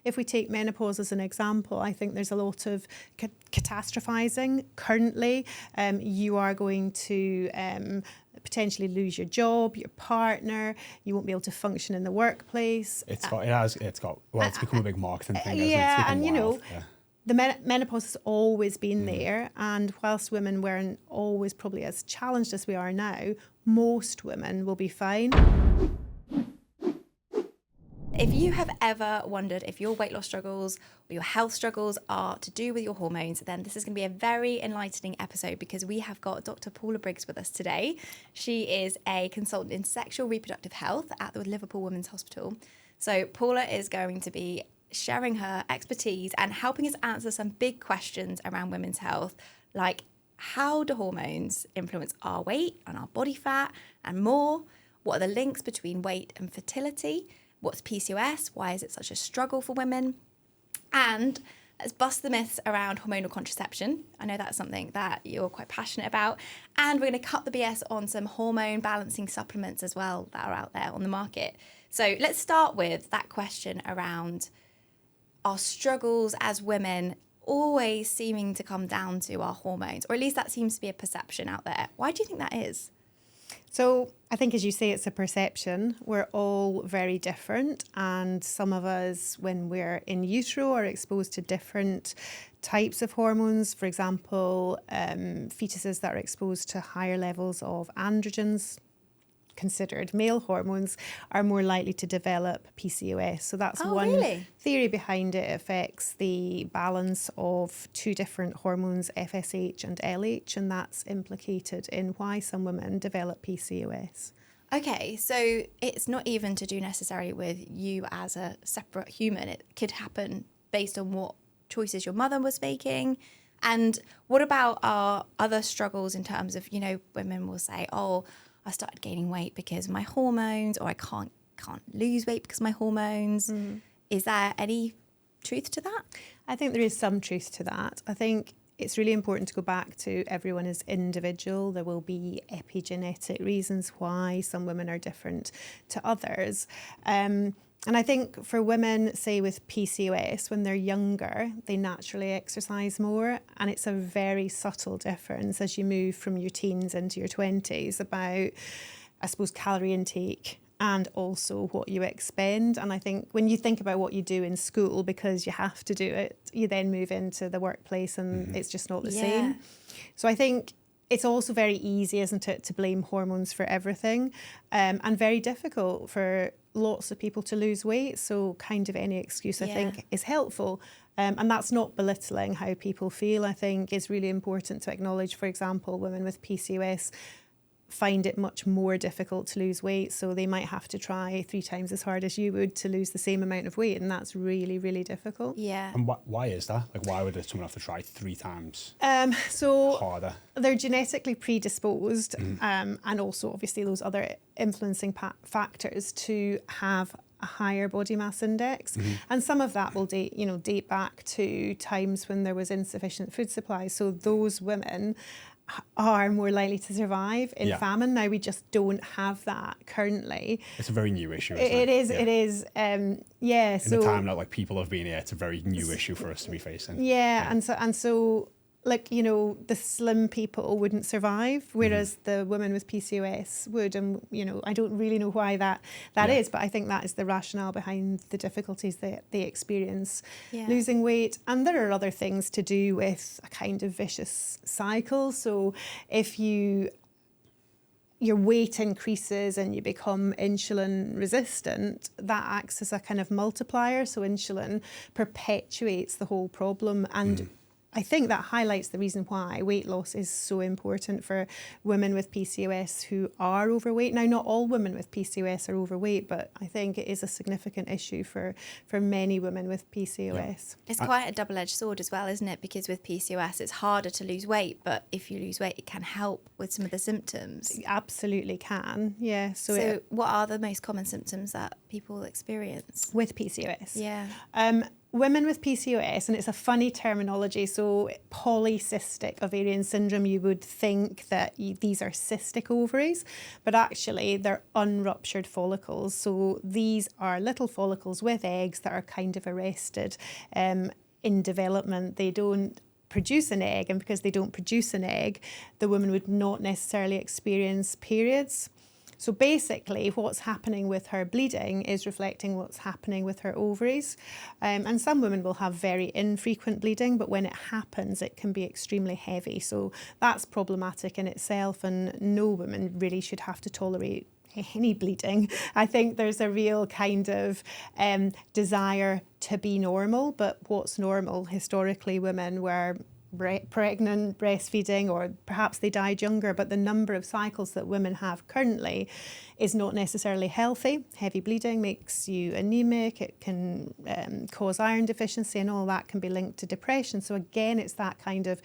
if we take menopause as an example, I think there's a lot of catastrophizing currently. You are going to potentially lose your job, your partner, you won't be able to function in the workplace. It's become a big marketing thing, hasn't it? Yeah, and wild. the menopause has always been there, and whilst women weren't always probably as challenged as we are now, most women will be fine. If you have ever wondered if your weight loss struggles or your health struggles are to do with your hormones, then this is going to be a very enlightening episode, because we have got Dr. Paula Briggs with us today. She is a consultant in sexual reproductive health at the Liverpool Women's Hospital. So Paula is going to be sharing her expertise and helping us answer some big questions around women's health, like how do hormones influence our weight and our body fat and more? What are the links between weight and fertility? What's PCOS? Why is it such a struggle for women? And let's bust the myths around hormonal contraception. I know that's something that you're quite passionate about. And we're going to cut the BS on some hormone balancing supplements as well that are out there on the market. So let's start with that question around our struggles as women always seeming to come down to our hormones, or at least that seems to be a perception out there. Why do you think that is? So I think, as you say, it's a perception. We're all very different, and some of us, when we're in utero, are exposed to different types of hormones. For example, fetuses that are exposed to higher levels of androgens, considered male hormones, are more likely to develop PCOS. So that's one theory behind it. It affects the balance of two different hormones, FSH and LH, and that's implicated in why some women develop PCOS. Okay, so it's not even to do necessarily with you as a separate human. It could happen based on what choices your mother was making. And what about our other struggles in terms of, women will say, oh, I started gaining weight because of my hormones, or I can't lose weight because of my hormones. Is there any truth to that? I think there is some truth to that. I think it's really important to go back to everyone as individual. There will be epigenetic reasons why some women are different to others. And I think for women, say with PCOS, when they're younger, they naturally exercise more. And it's a very subtle difference as you move from your teens into your 20s about, I suppose, calorie intake and also what you expend. And I think when you think about what you do in school, because you have to do it, you then move into the workplace and it's just not the same. So I think it's also very easy, isn't it, to blame hormones for everything, and very difficult for lots of people to lose weight. So kind of any excuse, I think, is helpful. And that's not belittling how people feel. I think it's really important to acknowledge, for example, women with PCOS find it much more difficult to lose weight. So they might have to try 3 times as hard as you would to lose the same amount of weight. And that's really, really difficult. Yeah. And why is that? Like, why would someone have to try 3 times so harder? They're genetically predisposed, and also obviously those other influencing factors to have a higher body mass index. And some of that will date back to times when there was insufficient food supply. So those women are more likely to survive in famine. Now we just don't have that currently. It's a very new issue, isn't it? It is. In the time that people have been here, it's a very new issue for us to be facing. And so the slim people wouldn't survive, whereas the women with PCOS would. And, I don't really know why that is, but I think that is the rationale behind the difficulties that they experience losing weight. And there are other things to do with a kind of vicious cycle. So if your weight increases and you become insulin resistant, that acts as a kind of multiplier. So insulin perpetuates the whole problem. And I think that highlights the reason why weight loss is so important for women with PCOS who are overweight. Now, not all women with PCOS are overweight, but I think it is a significant issue for many women with PCOS. Yeah. It's quite a double-edged sword as well, isn't it? Because with PCOS, it's harder to lose weight, but if you lose weight, it can help with some of the symptoms. It absolutely can, yeah. So what are the most common symptoms that people experience with PCOS? Yeah. women with PCOS, and it's a funny terminology, so polycystic ovarian syndrome, you would think that these are cystic ovaries, but actually they're unruptured follicles. So these are little follicles with eggs that are kind of arrested in development. They don't produce an egg, and because they don't produce an egg, the woman would not necessarily experience periods. So basically what's happening with her bleeding is reflecting what's happening with her ovaries. And some women will have very infrequent bleeding, but when it happens, it can be extremely heavy. So that's problematic in itself, and no woman really should have to tolerate any bleeding. I think there's a real kind of desire to be normal, but what's normal? Historically, women were pregnant, breastfeeding, or perhaps they died younger, but the number of cycles that women have currently is not necessarily healthy. Heavy bleeding makes you anemic, it can cause iron deficiency, and all that can be linked to depression. So again, it's that kind of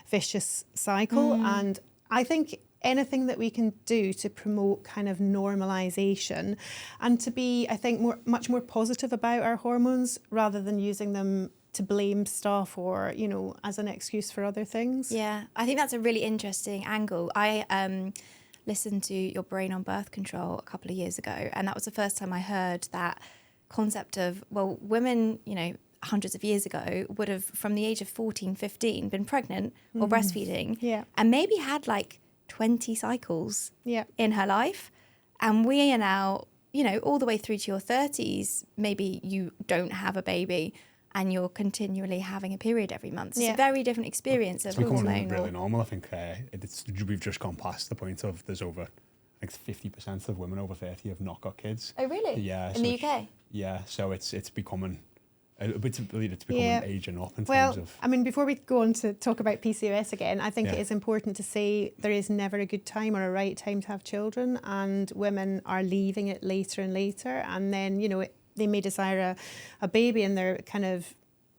vicious cycle. And I think anything that we can do to promote kind of normalisation and to be, I think, much more positive about our hormones rather than using them to blame stuff or, you know, as an excuse for other things. Yeah, I think that's a really interesting angle. I listened to Your Brain on Birth Control a couple of years ago, and that was the first time I heard that concept of, well, women, you know, hundreds of years ago would have, from the age of 14, 15, been pregnant or breastfeeding, and maybe had like 20 cycles in her life. And we are now, you know, all the way through to your 30s, maybe you don't have a baby and you're continually having a period every month. It's a very different experience. It's becoming really normal. I think we've just gone past the point of there's over, I think 50% of women over 30 have not got kids. Oh, really? Yeah. In the UK? Yeah, so it's becoming aging up in terms of... Well, I mean, before we go on to talk about PCOS again, I think it is important to say there is never a good time or a right time to have children, and women are leaving it later and later, and then, you know, they may desire a baby in their kind of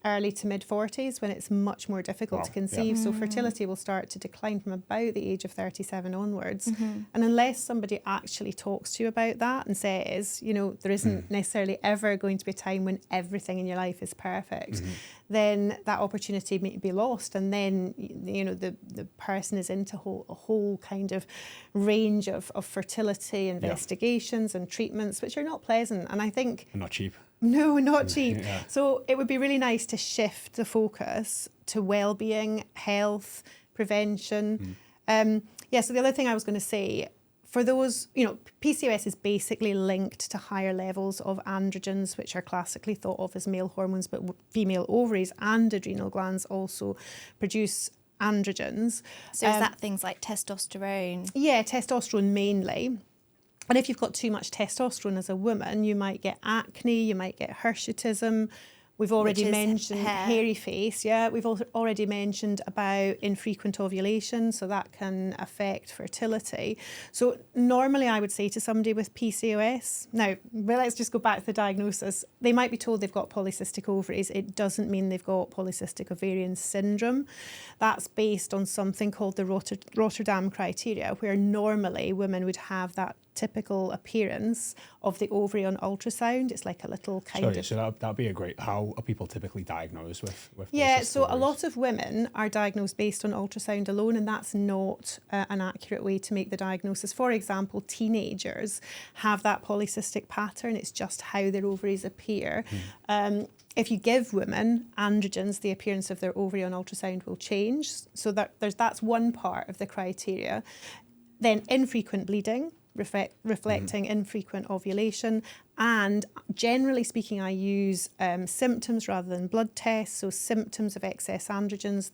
early to mid 40s when it's much more difficult to conceive. So fertility will start to decline from about the age of 37 onwards. And unless somebody actually talks to you about that and says, you know, there isn't necessarily ever going to be a time when everything in your life is perfect, then that opportunity may be lost. And then, you know, the person is into a whole kind of range of fertility investigations and treatments, which are not pleasant. And I think... And not cheap. No, not cheap. So it would be really nice to shift the focus to well-being, health, prevention. So the other thing I was going to say, for those, you know, PCOS is basically linked to higher levels of androgens, which are classically thought of as male hormones, but female ovaries and adrenal glands also produce androgens. So is that things like testosterone? Yeah, testosterone mainly. And if you've got too much testosterone as a woman, you might get acne, you might get hirsutism. We've already mentioned hairy face. We've already mentioned about infrequent ovulation, so that can affect fertility. So normally I would say to somebody with PCOS, now, well, let's just go back to the diagnosis. They might be told they've got polycystic ovaries. It doesn't mean they've got polycystic ovarian syndrome. That's based on something called the Rotterdam criteria, where normally women would have that typical appearance of the ovary on ultrasound. It's like a little kind of... So that'd be a great... How are people typically diagnosed with so a lot of women are diagnosed based on ultrasound alone, and that's not an accurate way to make the diagnosis. For example, teenagers have that polycystic pattern. It's just how their ovaries appear. If you give women androgens, the appearance of their ovary on ultrasound will change. So that's one part of the criteria. Then infrequent bleeding, reflecting infrequent ovulation, and generally speaking I use symptoms rather than blood tests. So symptoms of excess androgens,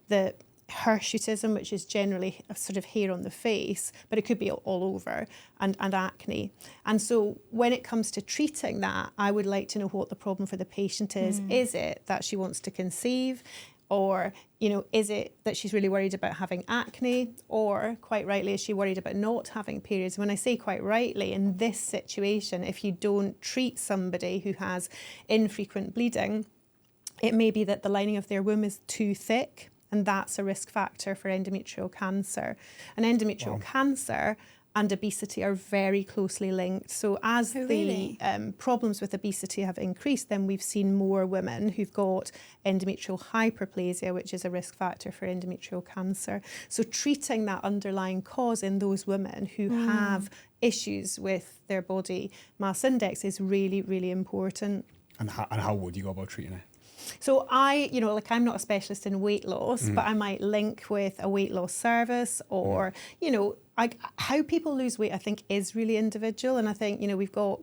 the hirsutism, which is generally a sort of hair on the face, but it could be all over, and acne. And so when it comes to treating that, I would like to know what the problem for the patient is. Is it that she wants to conceive? Or, you know, is it that she's really worried about having acne? Or, quite rightly, is she worried about not having periods? When I say quite rightly, in this situation, if you don't treat somebody who has infrequent bleeding, it may be that the lining of their womb is too thick, and that's a risk factor for endometrial cancer. And endometrial cancer and obesity are very closely linked. So as the problems with obesity have increased, then we've seen more women who've got endometrial hyperplasia, which is a risk factor for endometrial cancer. So treating that underlying cause in those women who have issues with their body mass index is really, really important. And how would you go about treating it? So I'm not a specialist in weight loss, but I might link with a weight loss service or, how people lose weight, I think, is really individual. And I think, we've got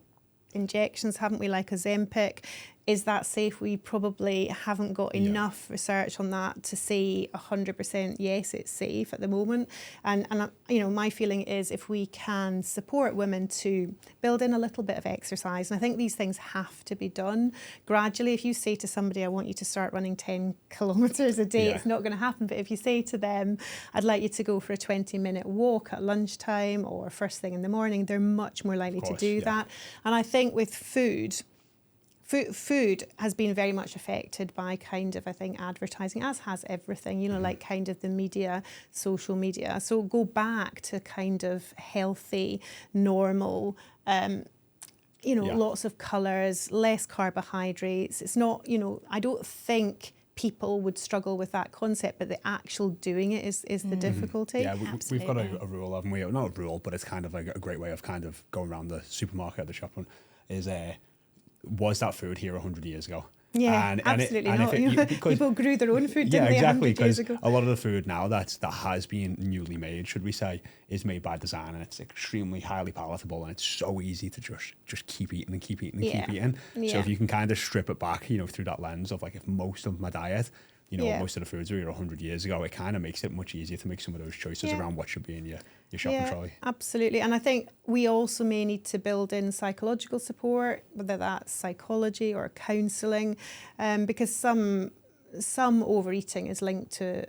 injections, haven't we, like Ozempic. Is that safe? We probably haven't got enough research on that to say 100% yes, it's safe at the moment. And my feeling is if we can support women to build in a little bit of exercise, and I think these things have to be done gradually. If you say to somebody, I want you to start running 10 kilometres a day, it's not going to happen. But if you say to them, I'd like you to go for a 20-minute walk at lunchtime or first thing in the morning, they're much more likely to do that. And I think with food has been very much affected by kind of, I think, advertising, as has everything, like kind of the media, social media. So go back to kind of healthy, normal, lots of colours, less carbohydrates. It's not, I don't think people would struggle with that concept, but the actual doing it is the difficulty. Yeah, we've got a rule, haven't we? Not a rule, but it's kind of like a great way of kind of going around the supermarket or the shop is was that food here 100 years ago? Yeah, absolutely not. People grew their own food, didn't they, exactly, 100 years ago? A lot of the food now that has been newly made, should we say, is made by design, and it's extremely highly palatable, and it's so easy to just keep eating and keep eating and keep eating. So if you can kind of strip it back, through that lens of like, if most of my diet, most of the foods were here 100 years ago, it kind of makes it much easier to make some of those choices around what should be in your shopping trolley. Absolutely. And I think we also may need to build in psychological support, whether that's psychology or counselling, because some overeating is linked to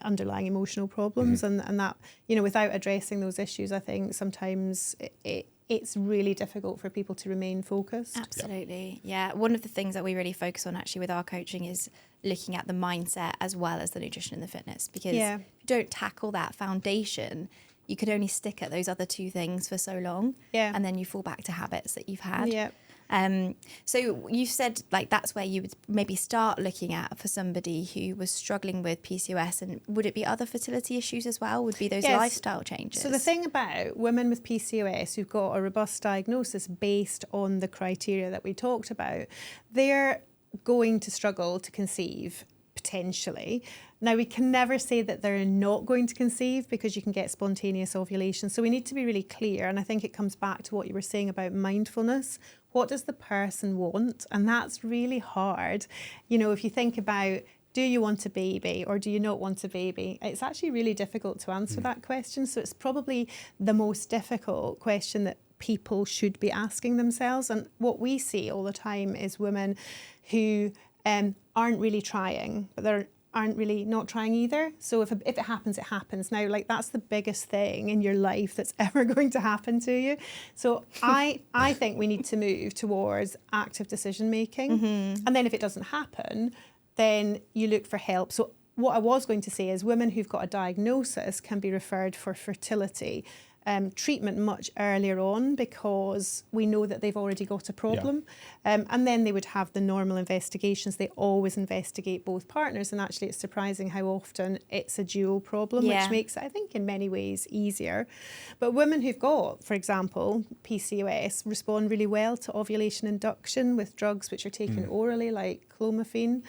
underlying emotional problems, and that, without addressing those issues, I think sometimes it's really difficult for people to remain focused. Absolutely. Yeah. One of the things that we really focus on actually with our coaching is looking at the mindset as well as the nutrition and the fitness, because if you don't tackle that foundation, you could only stick at those other two things for so long, and then you fall back to habits that you've had. So you said like that's where you would maybe start looking at for somebody who was struggling with PCOS, and would it be other fertility issues as well? Would be those lifestyle changes? So the thing about women with PCOS who've got a robust diagnosis based on the criteria that we talked about, they're going to struggle to conceive potentially. Now, we can never say that they're not going to conceive, because you can get spontaneous ovulation. So we need to be really clear. And I think it comes back to what you were saying about mindfulness. What does the person want? And that's really hard. If you think about, do you want a baby or do you not want a baby? It's actually really difficult to answer that question. So it's probably the most difficult question that people should be asking themselves. And what we see all the time is women who aren't really trying, but they're aren't really not trying either. So if it happens, it happens. Now, like, that's the biggest thing in your life that's ever going to happen to you. So I think we need to move towards active decision making. And then if it doesn't happen, then you look for help. So what I was going to say is women who've got a diagnosis can be referred for fertility treatment much earlier on, because we know that they've already got a problem. And then they would have the normal investigations. They always investigate both partners, and actually it's surprising how often it's a dual problem, which makes it, I think, in many ways easier. But women who've got, for example, PCOS respond really well to ovulation induction with drugs which are taken orally, like clomiphene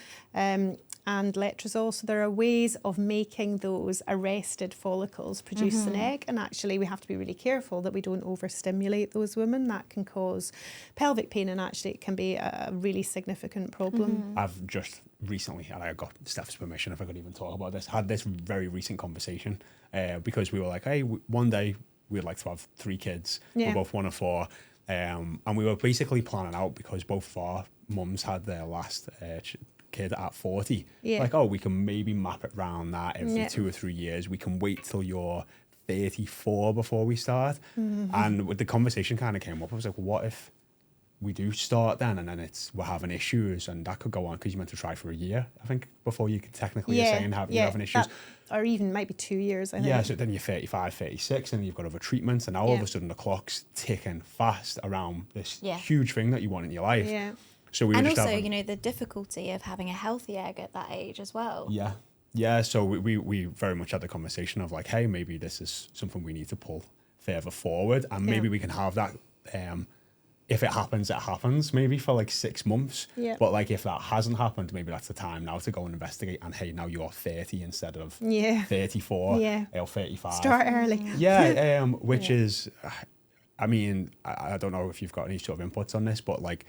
and letrozole. So there are ways of making those arrested follicles produce an egg, and actually we have to be really careful that we don't overstimulate those women. That can cause pelvic pain, and actually it can be a really significant problem. I've just recently, and I got Steph's permission if I could even talk about this, had this very recent conversation because we were like, hey, one day we'd like to have 3 kids. We're both 1 of 4. And we were basically planning out, because both of our mums had their last kid at 40. Like, oh, we can maybe map it around that every 2 or 3 years. We can wait till you're 34 before we start. And with the conversation kind of came up, I was like, what if we do start then, and then we're having issues, and that could go on because you're meant to try for a year, I think, before you could technically you're saying you're having issues. Or even maybe 2 years, I think. Yeah, so then you're 35, 36, and you've got other treatments, and now all of a sudden the clock's ticking fast around this huge thing that you want in your life. Yeah. So we and were just also, you know, the difficulty of having a healthy egg at that age as well. Yeah. Yeah, so we very much had the conversation of like, hey, maybe this is something we need to pull further forward, and maybe we can have that, if it happens, maybe for like 6 months. Yeah. But like if that hasn't happened, maybe that's the time now to go and investigate, and hey, now you're 30 instead of 34 or 35. Start early. Yeah, which is, I mean, I don't know if you've got any sort of inputs on this, but like,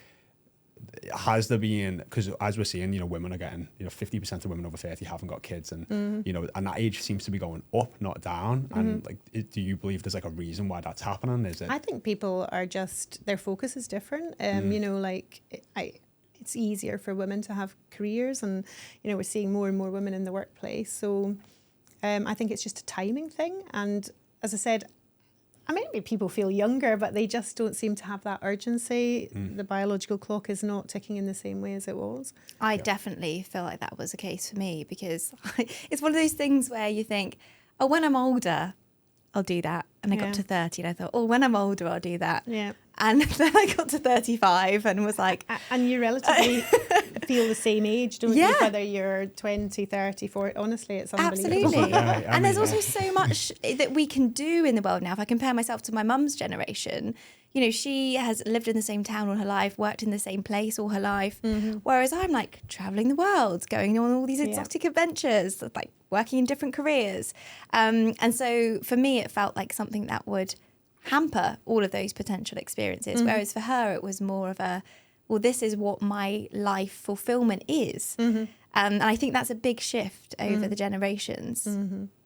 has there been, because as we're seeing, you know, women are getting, you know, 50% of women over 30 haven't got kids, and you know, and that age seems to be going up, not down. And like, do you believe there's like a reason why that's happening? Is it? I think people are just, their focus is different. You know, like it's easier for women to have careers, and you know, we're seeing more and more women in the workplace. So I think it's just a timing thing. And as I said, I mean, maybe people feel younger, but they just don't seem to have that urgency. The biological clock is not ticking in the same way as it was. I definitely feel like that was the case for me, because it's one of those things where you think, oh, when I'm older, I'll do that. And I got to 30 and I thought, oh, when I'm older, I'll do that. Yeah. And then I got to 35 and was like... And you relatively feel the same age, don't you? Whether you're 20, 30, 40. Honestly, it's unbelievable. Absolutely. And there's also so much that we can do in the world now. If I compare myself to my mum's generation, you know, she has lived in the same town all her life, worked in the same place all her life, whereas I'm like traveling the world, going on all these exotic adventures, like working in different careers. And so for me, it felt like something that would hamper all of those potential experiences. Whereas for her, it was more of a, well, this is what my life fulfillment is. And I think that's a big shift over the generations.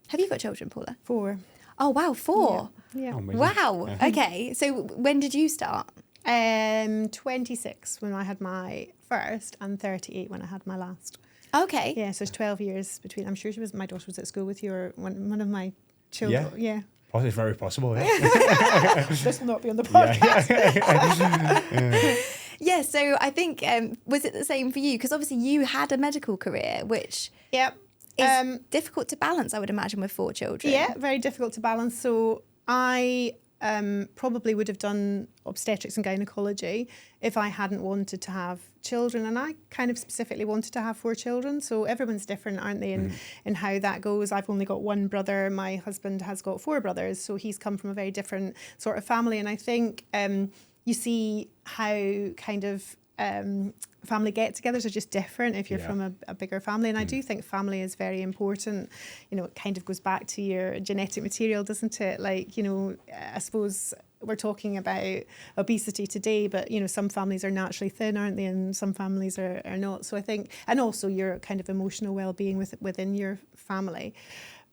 Have you got children, Paula? 4. Oh, wow, 4. Yeah. Oh, Wow. Yeah. Okay. So when did you start? 26 when I had my first, and 38 when I had my last. Okay. Yeah, so it's 12 years between. I'm sure my daughter was at school with you, or one of my children. Yeah. It's very possible. This will not be on the podcast. Yeah, so I think, was it the same for you? Because obviously you had a medical career, which is difficult to balance, I would imagine, with 4 children. Yeah, very difficult to balance. So I probably would have done obstetrics and gynecology if I hadn't wanted to have children. And I kind of specifically wanted to have 4 children. So everyone's different, aren't they, in how that goes. I've only got 1 brother. My husband has got 4 brothers. So he's come from a very different sort of family. And I think you see how kind of family get-togethers are just different if you're from a bigger family. And I do think family is very important. You know, it kind of goes back to your genetic material, doesn't it? Like, you know, I suppose we're talking about obesity today, but, you know, some families are naturally thin, aren't they? And some families are not. So I think, and also your kind of emotional well-being within your family.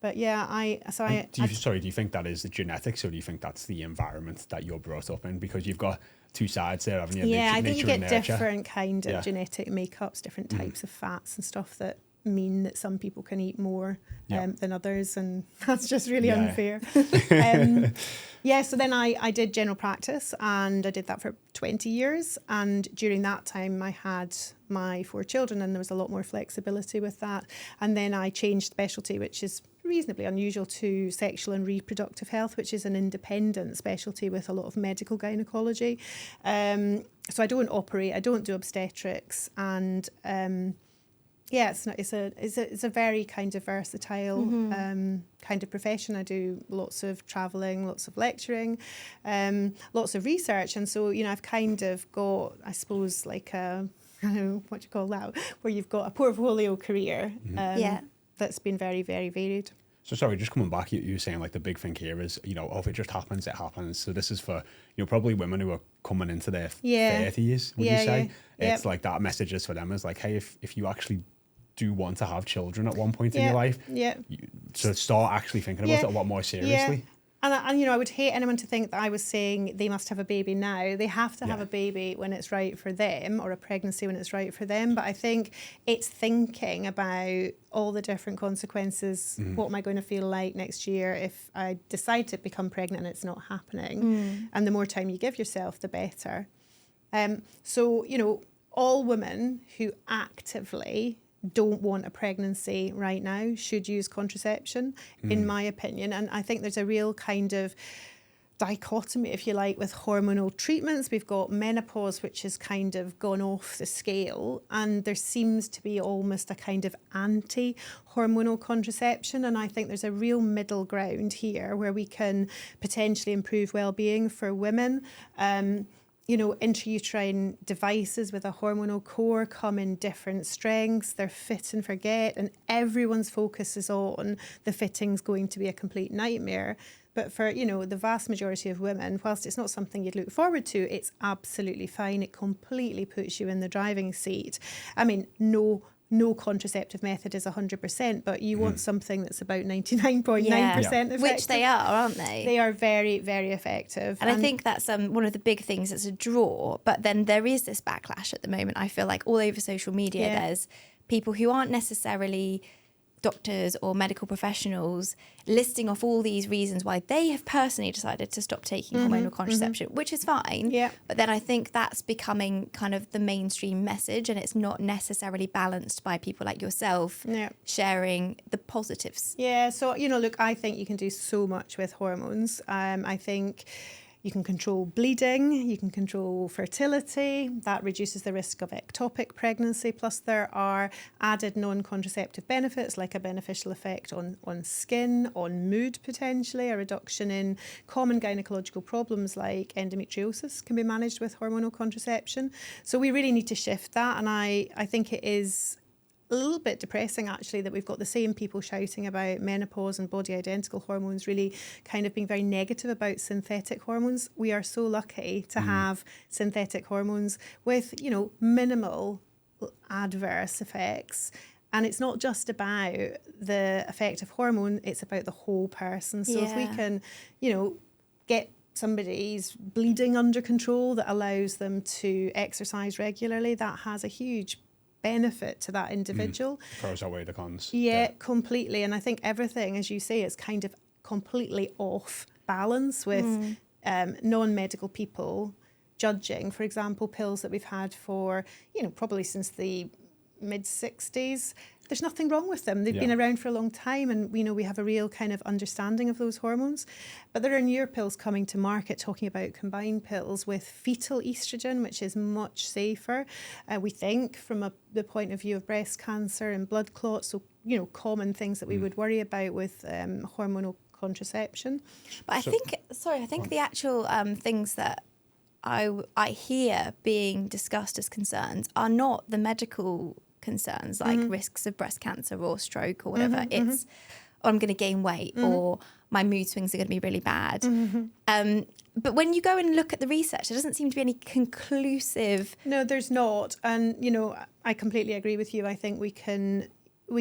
But yeah, do you think that is the genetics, or do you think that's the environment that you're brought up in? Because you've got 2 sides there, haven't you? Yeah, I think you get different kind of genetic makeups, different types of fats and stuff that mean that some people can eat more than others, and that's just really unfair. So then I did general practice, and I did that for 20 years, and during that time I had my 4 children, and there was a lot more flexibility with that. And then I changed specialty, which is reasonably unusual, to sexual and reproductive health, which is an independent specialty with a lot of medical gynecology. So I don't operate, I don't do obstetrics, and it's a very kind of versatile kind of profession. I do lots of travelling, lots of lecturing, lots of research, and so, you know, I've kind of got, I suppose, like a, I don't know, what do you call that, where you've got a portfolio career that's been very, very varied. So sorry, just coming back, you were saying like the big thing here is, you know, if it just happens, it happens. So this is for, you know, probably women who are coming into their 30s, would you say? It's like that message is for them is like, hey, if you actually do want to have children at one point in your life, so start actually thinking about it a lot more seriously. And, you know, I would hate anyone to think that I was saying they must have a baby now. They have to have a baby when it's right for them, or a pregnancy when it's right for them. But I think it's thinking about all the different consequences. What am I going to feel like next year if I decide to become pregnant and it's not happening? And the more time you give yourself, the better. So, all women who actively don't want a pregnancy right now should use contraception, in my opinion. And I think there's a real kind of dichotomy, if you like, with hormonal treatments. We've got menopause, which has kind of gone off the scale, and there seems to be almost a kind of anti-hormonal contraception. And I think there's a real middle ground here where we can potentially improve well-being for women. Intrauterine devices with a hormonal core come in different strengths. They're fit and forget, and everyone's focus is on the fitting's going to be a complete nightmare. But for, the vast majority of women, whilst it's not something you'd look forward to, it's absolutely fine. It completely puts you in the driving seat. I mean, no contraceptive method is 100%, but you want something that's about 99.9% effective. Which they are, aren't they? They are very, very effective. And I think that's one of the big things that's a draw. But then there is this backlash at the moment. I feel like all over social media, there's people who aren't necessarily doctors or medical professionals listing off all these reasons why they have personally decided to stop taking hormonal contraception, which is fine. Yeah. But then I think that's becoming kind of the mainstream message, and it's not necessarily balanced by people like yourself sharing the positives. Yeah. So, look, I think you can do so much with hormones. I think you can control bleeding, you can control fertility, that reduces the risk of ectopic pregnancy, plus there are added non-contraceptive benefits like a beneficial effect on skin, on mood potentially, a reduction in common gynecological problems like endometriosis can be managed with hormonal contraception. So we really need to shift that, and I think it is a little bit depressing actually that we've got the same people shouting about menopause and body identical hormones really kind of being very negative about synthetic hormones. We are so lucky to have synthetic hormones with, minimal adverse effects. And it's not just about the effect of hormone, it's about the whole person. So if we can, get somebody's bleeding under control that allows them to exercise regularly, that has a huge benefit to that individual. Pros outweigh the cons. Yeah, completely. And I think everything, as you say, is kind of completely off balance with non-medical people judging, for example, pills that we've had for, probably since the mid-60s. There's nothing wrong with them. They've been around for a long time, and we have a real kind of understanding of those hormones. But there are newer pills coming to market talking about combined pills with fetal estrogen, which is much safer, we think, from the point of view of breast cancer and blood clots, so, common things that we would worry about with hormonal contraception. But I think the actual things that I hear being discussed as concerns are not the medical concerns like risks of breast cancer or stroke or whatever. It's I'm going to gain weight or my mood swings are going to be really bad. But when you go and look at the research, there doesn't seem to be any conclusive. No, there's not. And, I completely agree with you. I think we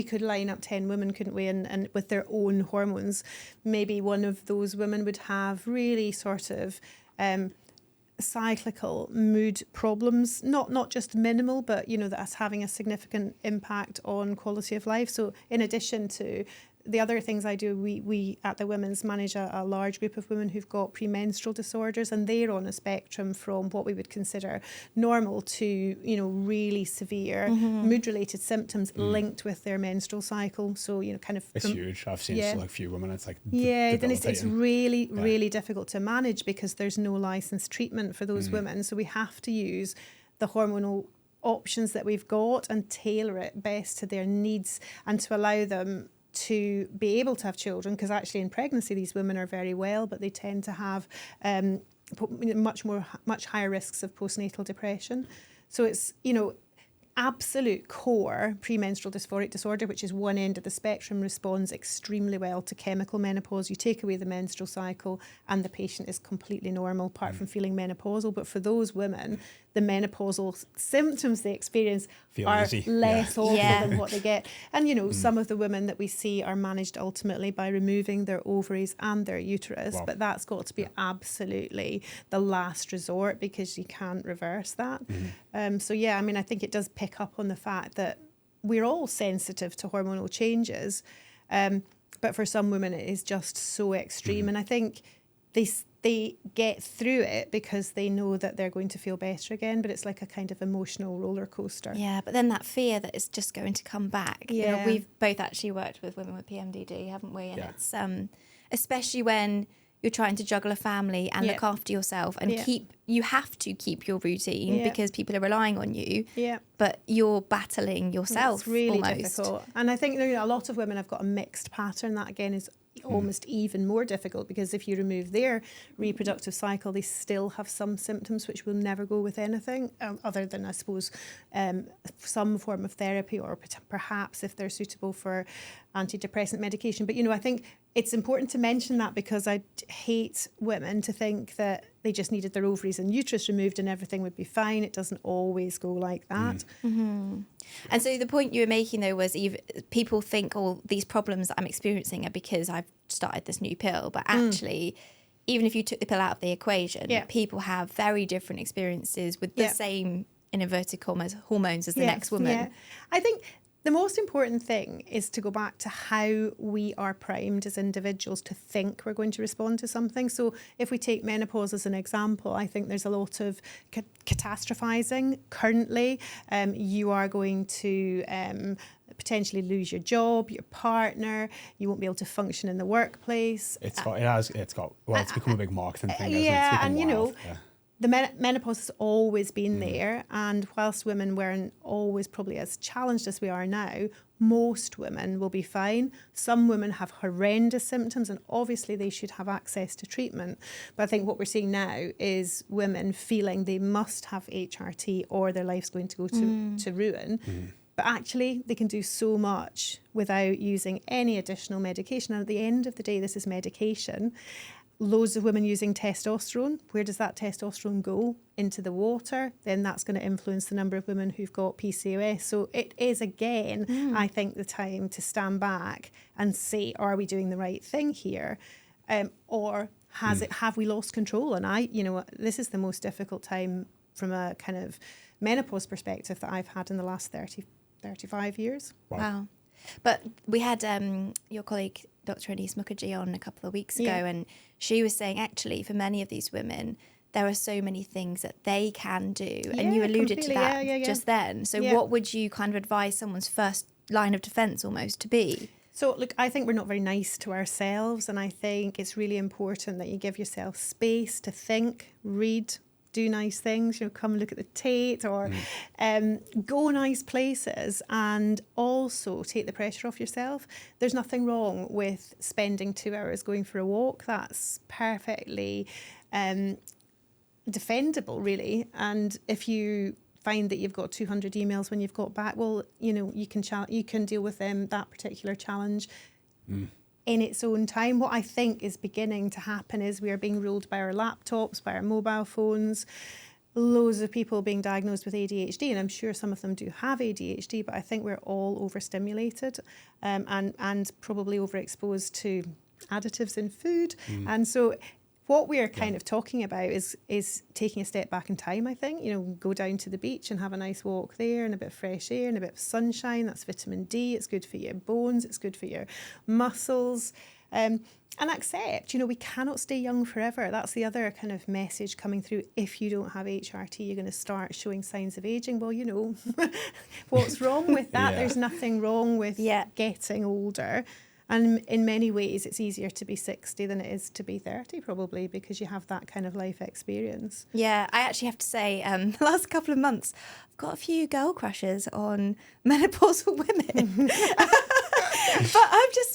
could line up 10 women, couldn't we? And with their own hormones, maybe one of those women would have really sort of cyclical mood problems, not just minimal, but that's having a significant impact on quality of life. So in addition to the other things I do, we at the Women's manage a large group of women who've got premenstrual disorders, and they're on a spectrum from what we would consider normal to, really severe mood-related symptoms linked with their menstrual cycle. So, kind of... It's huge. I've seen a few women, it's like... Yeah, then it's really, really difficult to manage because there's no licensed treatment for those women. So we have to use the hormonal options that we've got and tailor it best to their needs and to allow them to be able to have children, because actually in pregnancy these women are very well, but they tend to have much higher risks of postnatal depression. So it's absolute core premenstrual dysphoric disorder, which is one end of the spectrum, responds extremely well to chemical menopause. You take away the menstrual cycle and the patient is completely normal, apart from feeling menopausal. But for those women, the menopausal symptoms they experience are less awful than what they get. And, some of the women that we see are managed ultimately by removing their ovaries and their uterus. Wow. But that's got to be absolutely the last resort because you can't reverse that. I think it does pick up on the fact that we're all sensitive to hormonal changes. But for some women, it is just so extreme. And I think the they get through it because they know that they're going to feel better again, but it's like a kind of emotional roller coaster. Yeah, but then that fear that it's just going to come back. Yeah. You know, we've both actually worked with women with PMDD, haven't we? And it's especially when you're trying to juggle a family and look after yourself and you have to keep your routine because people are relying on you. Yeah. But you're battling yourself. It's really difficult. And I think a lot of women have got a mixed pattern. That again is almost even more difficult, because if you remove their reproductive cycle, they still have some symptoms which will never go with anything other than, I suppose, some form of therapy, or perhaps if they're suitable for antidepressant medication. But, I think it's important to mention that, because I hate women to think that they just needed their ovaries and uterus removed and everything would be fine. It doesn't always go like that. Mm-hmm. And so the point you were making, though, was people think, oh, these problems that I'm experiencing are because I've started this new pill. But actually, even if you took the pill out of the equation, people have very different experiences with the same, in inverted commas, hormones as the next woman. Yeah. I think the most important thing is to go back to how we are primed as individuals to think we're going to respond to something. So if we take menopause as an example, I think there's a lot of catastrophizing currently. You are going to potentially lose your job, your partner, you won't be able to function in the workplace. It's become a big marketing thing, isn't it? And the menopause has always been there, and whilst women weren't always probably as challenged as we are now, most women will be fine. Some women have horrendous symptoms, and obviously they should have access to treatment. But I think what we're seeing now is women feeling they must have HRT or their life's going to go to ruin. But actually, they can do so much without using any additional medication. And at the end of the day, this is medication. Loads of women using testosterone. Where does that testosterone go? Into the water. Then that's going to influence the number of women who've got PCOS. So it is, again, I think, the time to stand back and say, are we doing the right thing here? Or have we lost control? And this is the most difficult time from a kind of menopause perspective that I've had in the last 35 years. Wow. But we had your colleague, Dr. Anise Mukherjee, on a couple of weeks ago, and she was saying, actually, for many of these women, there are so many things that they can do. And you alluded to that just then. So what would you kind of advise someone's first line of defence almost to be? So, look, I think we're not very nice to ourselves, and I think it's really important that you give yourself space to think, read, do nice things, come look at the Tate, or go nice places, and also take the pressure off yourself. There's nothing wrong with spending 2 hours going for a walk. That's perfectly defendable, really. And if you find that you've got 200 emails when you've got back, well, you can deal with that particular challenge in its own time. What I think is beginning to happen is we are being ruled by our laptops, by our mobile phones. Loads of people being diagnosed with ADHD, and I'm sure some of them do have ADHD, but I think we're all overstimulated and probably overexposed to additives in food. And so what we're kind of talking about is taking a step back in time, I think. Go down to the beach and have a nice walk there, and a bit of fresh air and a bit of sunshine. That's vitamin D. It's good for your bones. It's good for your muscles. And accept, we cannot stay young forever. That's the other kind of message coming through. If you don't have HRT, you're going to start showing signs of aging. Well, what's wrong with that? There's nothing wrong with getting older. And in many ways, it's easier to be 60 than it is to be 30, probably, because you have that kind of life experience. Yeah, I actually have to say, the last couple of months, I've got a few girl crushes on menopausal women. But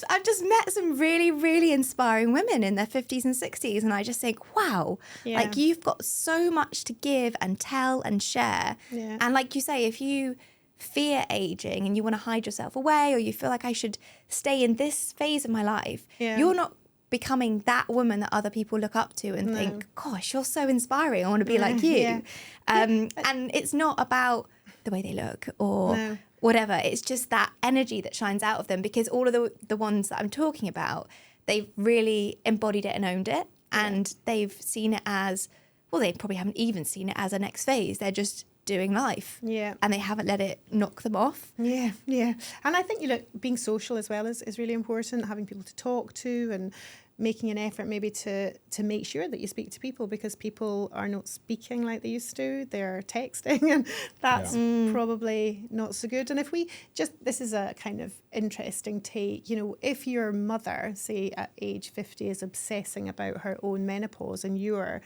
I've just met some really, really inspiring women in their 50s and 60s, and I just think, wow, like you've got so much to give and tell and share. Yeah. And like you say, if you fear aging and you want to hide yourself away, or you feel like I should stay in this phase of my life, you're not becoming that woman that other people look up to and think, gosh, you're so inspiring, I want to be like you. And it's not about the way they look or whatever. It's just that energy that shines out of them, because all of the ones that I'm talking about, they've really embodied it and owned it. And they've seen it as, well, they probably haven't even seen it as a next phase. They're just doing life. Yeah. And they haven't let it knock them off. Yeah, yeah. And I think, being social as well is really important, having people to talk to and making an effort maybe to make sure that you speak to people, because people are not speaking like they used to. They're texting, and that's probably not so good. And if we just, this is a kind of interesting take, you know, if your mother, say at age 50, is obsessing about her own menopause and you're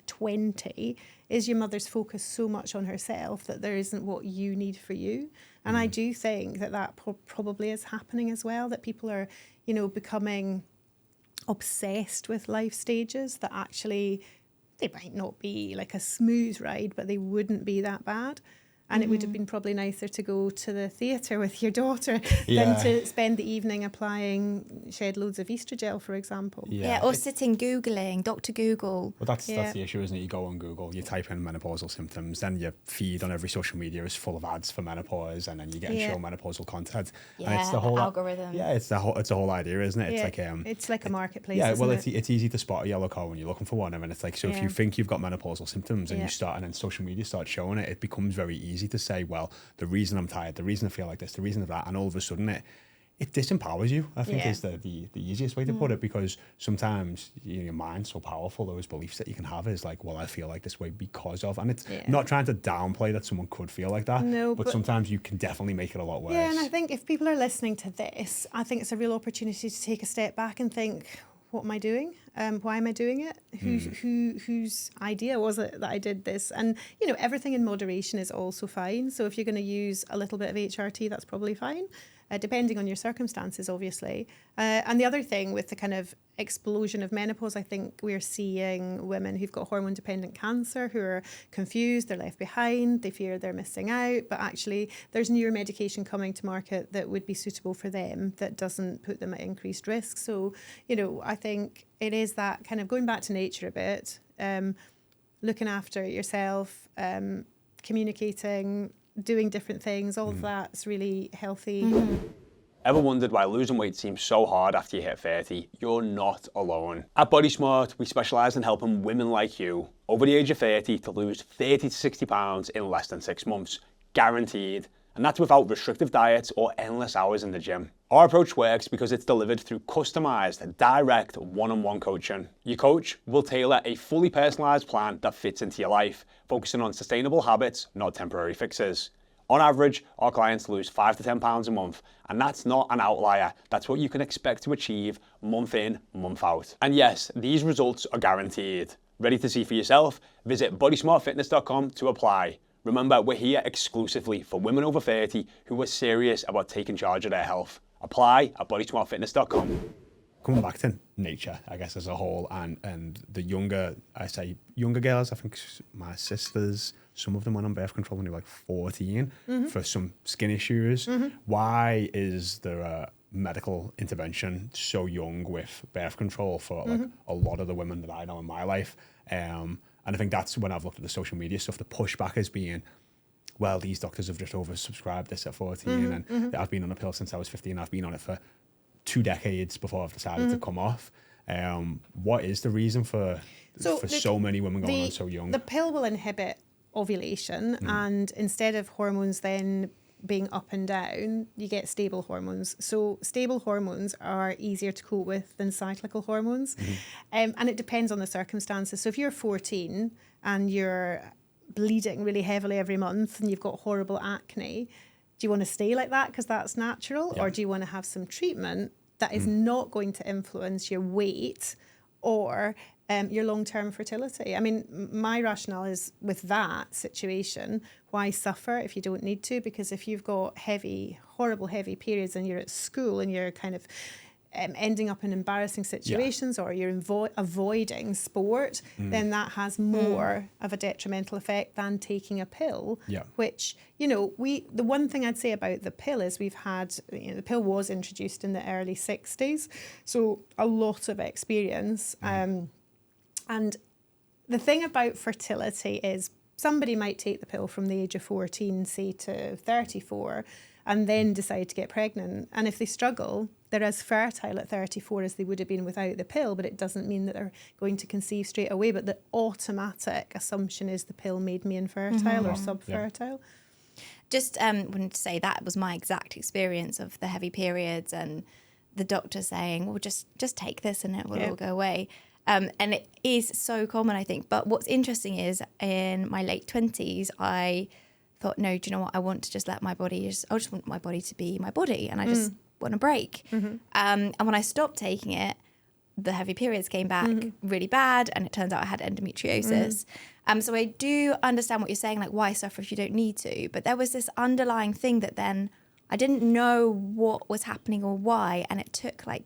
20, is your mother's focus so much on herself that there isn't what you need for you? And I do think that probably is happening as well, that people are, you know, becoming obsessed with life stages that actually, they might not be like a smooth ride, but they wouldn't be that bad. And it would have been probably nicer to go to the theatre with your daughter than to spend the evening applying shed loads of estrogel, for example. Or sitting Googling, Dr. Google. Well, that's the issue, isn't it? You go on Google, you type in menopausal symptoms, then your feed on every social media is full of ads for menopause, and then you get show menopausal content. Yeah, and it's the whole algorithm. Yeah, it's the whole idea, isn't it? It's like it's like a marketplace. Yeah, well, isn't it's easy to spot a yellow car when you're looking for one. I mean, it's like, so if you think you've got menopausal symptoms and you start, and then social media starts showing it, it becomes very easy to say, well, the reason I'm tired, the reason I feel like this, the reason of that, and all of a sudden it disempowers you, I think is the easiest way to put it, because sometimes your mind's so powerful, those beliefs that you can have is like, well, I feel like this way because of, and it's not trying to downplay that someone could feel like that, but sometimes you can definitely make it a lot worse. Yeah, and I think if people are listening to this, I think it's a real opportunity to take a step back and think, what am I doing? Why am I doing it? Whose idea was it that I did this? And, you know, everything in moderation is also fine. So if you're going to use a little bit of HRT, that's probably fine, depending on your circumstances, obviously. And the other thing with the kind of explosion of menopause, I think we're seeing women who've got hormone-dependent cancer who are confused, they're left behind, they fear they're missing out, but actually there's newer medication coming to market that would be suitable for them that doesn't put them at increased risk. So, you know, I think it is that kind of going back to nature a bit, looking after yourself, communicating, doing different things, all of that's really healthy. Ever wondered why losing weight seems so hard after you hit 30? You're not alone. At Body Smart, we specialise in helping women like you over the age of 30 to lose 30 to 60 pounds in less than 6 months, guaranteed. And that's without restrictive diets or endless hours in the gym. Our approach works because it's delivered through customised, direct, one-on-one coaching. Your coach will tailor a fully personalised plan that fits into your life, focusing on sustainable habits, not temporary fixes. On average, our clients lose 5 to 10 pounds a month, and that's not an outlier. That's what you can expect to achieve month in, month out. And yes, these results are guaranteed. Ready to see for yourself? Visit bodysmartfitness.com to apply. Remember, we're here exclusively for women over 30 who are serious about taking charge of their health. Apply at bodysmartfitness.com. Coming back to nature, I guess, as a whole, and the younger girls, I think my sisters, some of them went on birth control when they were like 14 for some skin issues. Why is there a medical intervention so young with birth control for like a lot of the women that I know in my life? And I think that's when I've looked at the social media stuff, the pushback is being, well, these doctors have just oversubscribed this at 14 and I've been on a pill since I was 15. I've been on it for 2 decades before I've decided to come off. What is the reason for so many women going on so young? The pill will inhibit ovulation, and instead of hormones then being up and down, you get stable hormones. So stable hormones are easier to cope with than cyclical hormones. And it depends on the circumstances. So if you're 14 and you're bleeding really heavily every month and you've got horrible acne, do you want to stay like that because that's natural? Or do you want to have some treatment that is not going to influence your weight or your long-term fertility? I mean, my rationale is with that situation, why suffer if you don't need to? Because if you've got horrible heavy periods and you're at school and you're kind of ending up in embarrassing situations or you're avoiding sport, then that has more of a detrimental effect than taking a pill, which, you know, the one thing I'd say about the pill is we've had, you know, the pill was introduced in the early 60s, so a lot of experience. And the thing about fertility is somebody might take the pill from the age of 14, say, to 34, and then decide to get pregnant. And if they struggle, they're as fertile at 34 as they would have been without the pill, but it doesn't mean that they're going to conceive straight away. But the automatic assumption is the pill made me infertile or subfertile. Just wanted to say that was my exact experience of the heavy periods and the doctor saying, well, just take this and it will all go away. And it is so common, I think. But what's interesting is in my late 20s, I thought, no, do you know what? I want to just let my body, I just want my body to be my body, and I just want a break. And when I stopped taking it, the heavy periods came back really bad, and it turns out I had endometriosis. So I do understand what you're saying, like, why suffer if you don't need to? But there was this underlying thing that then I didn't know what was happening or why, and it took like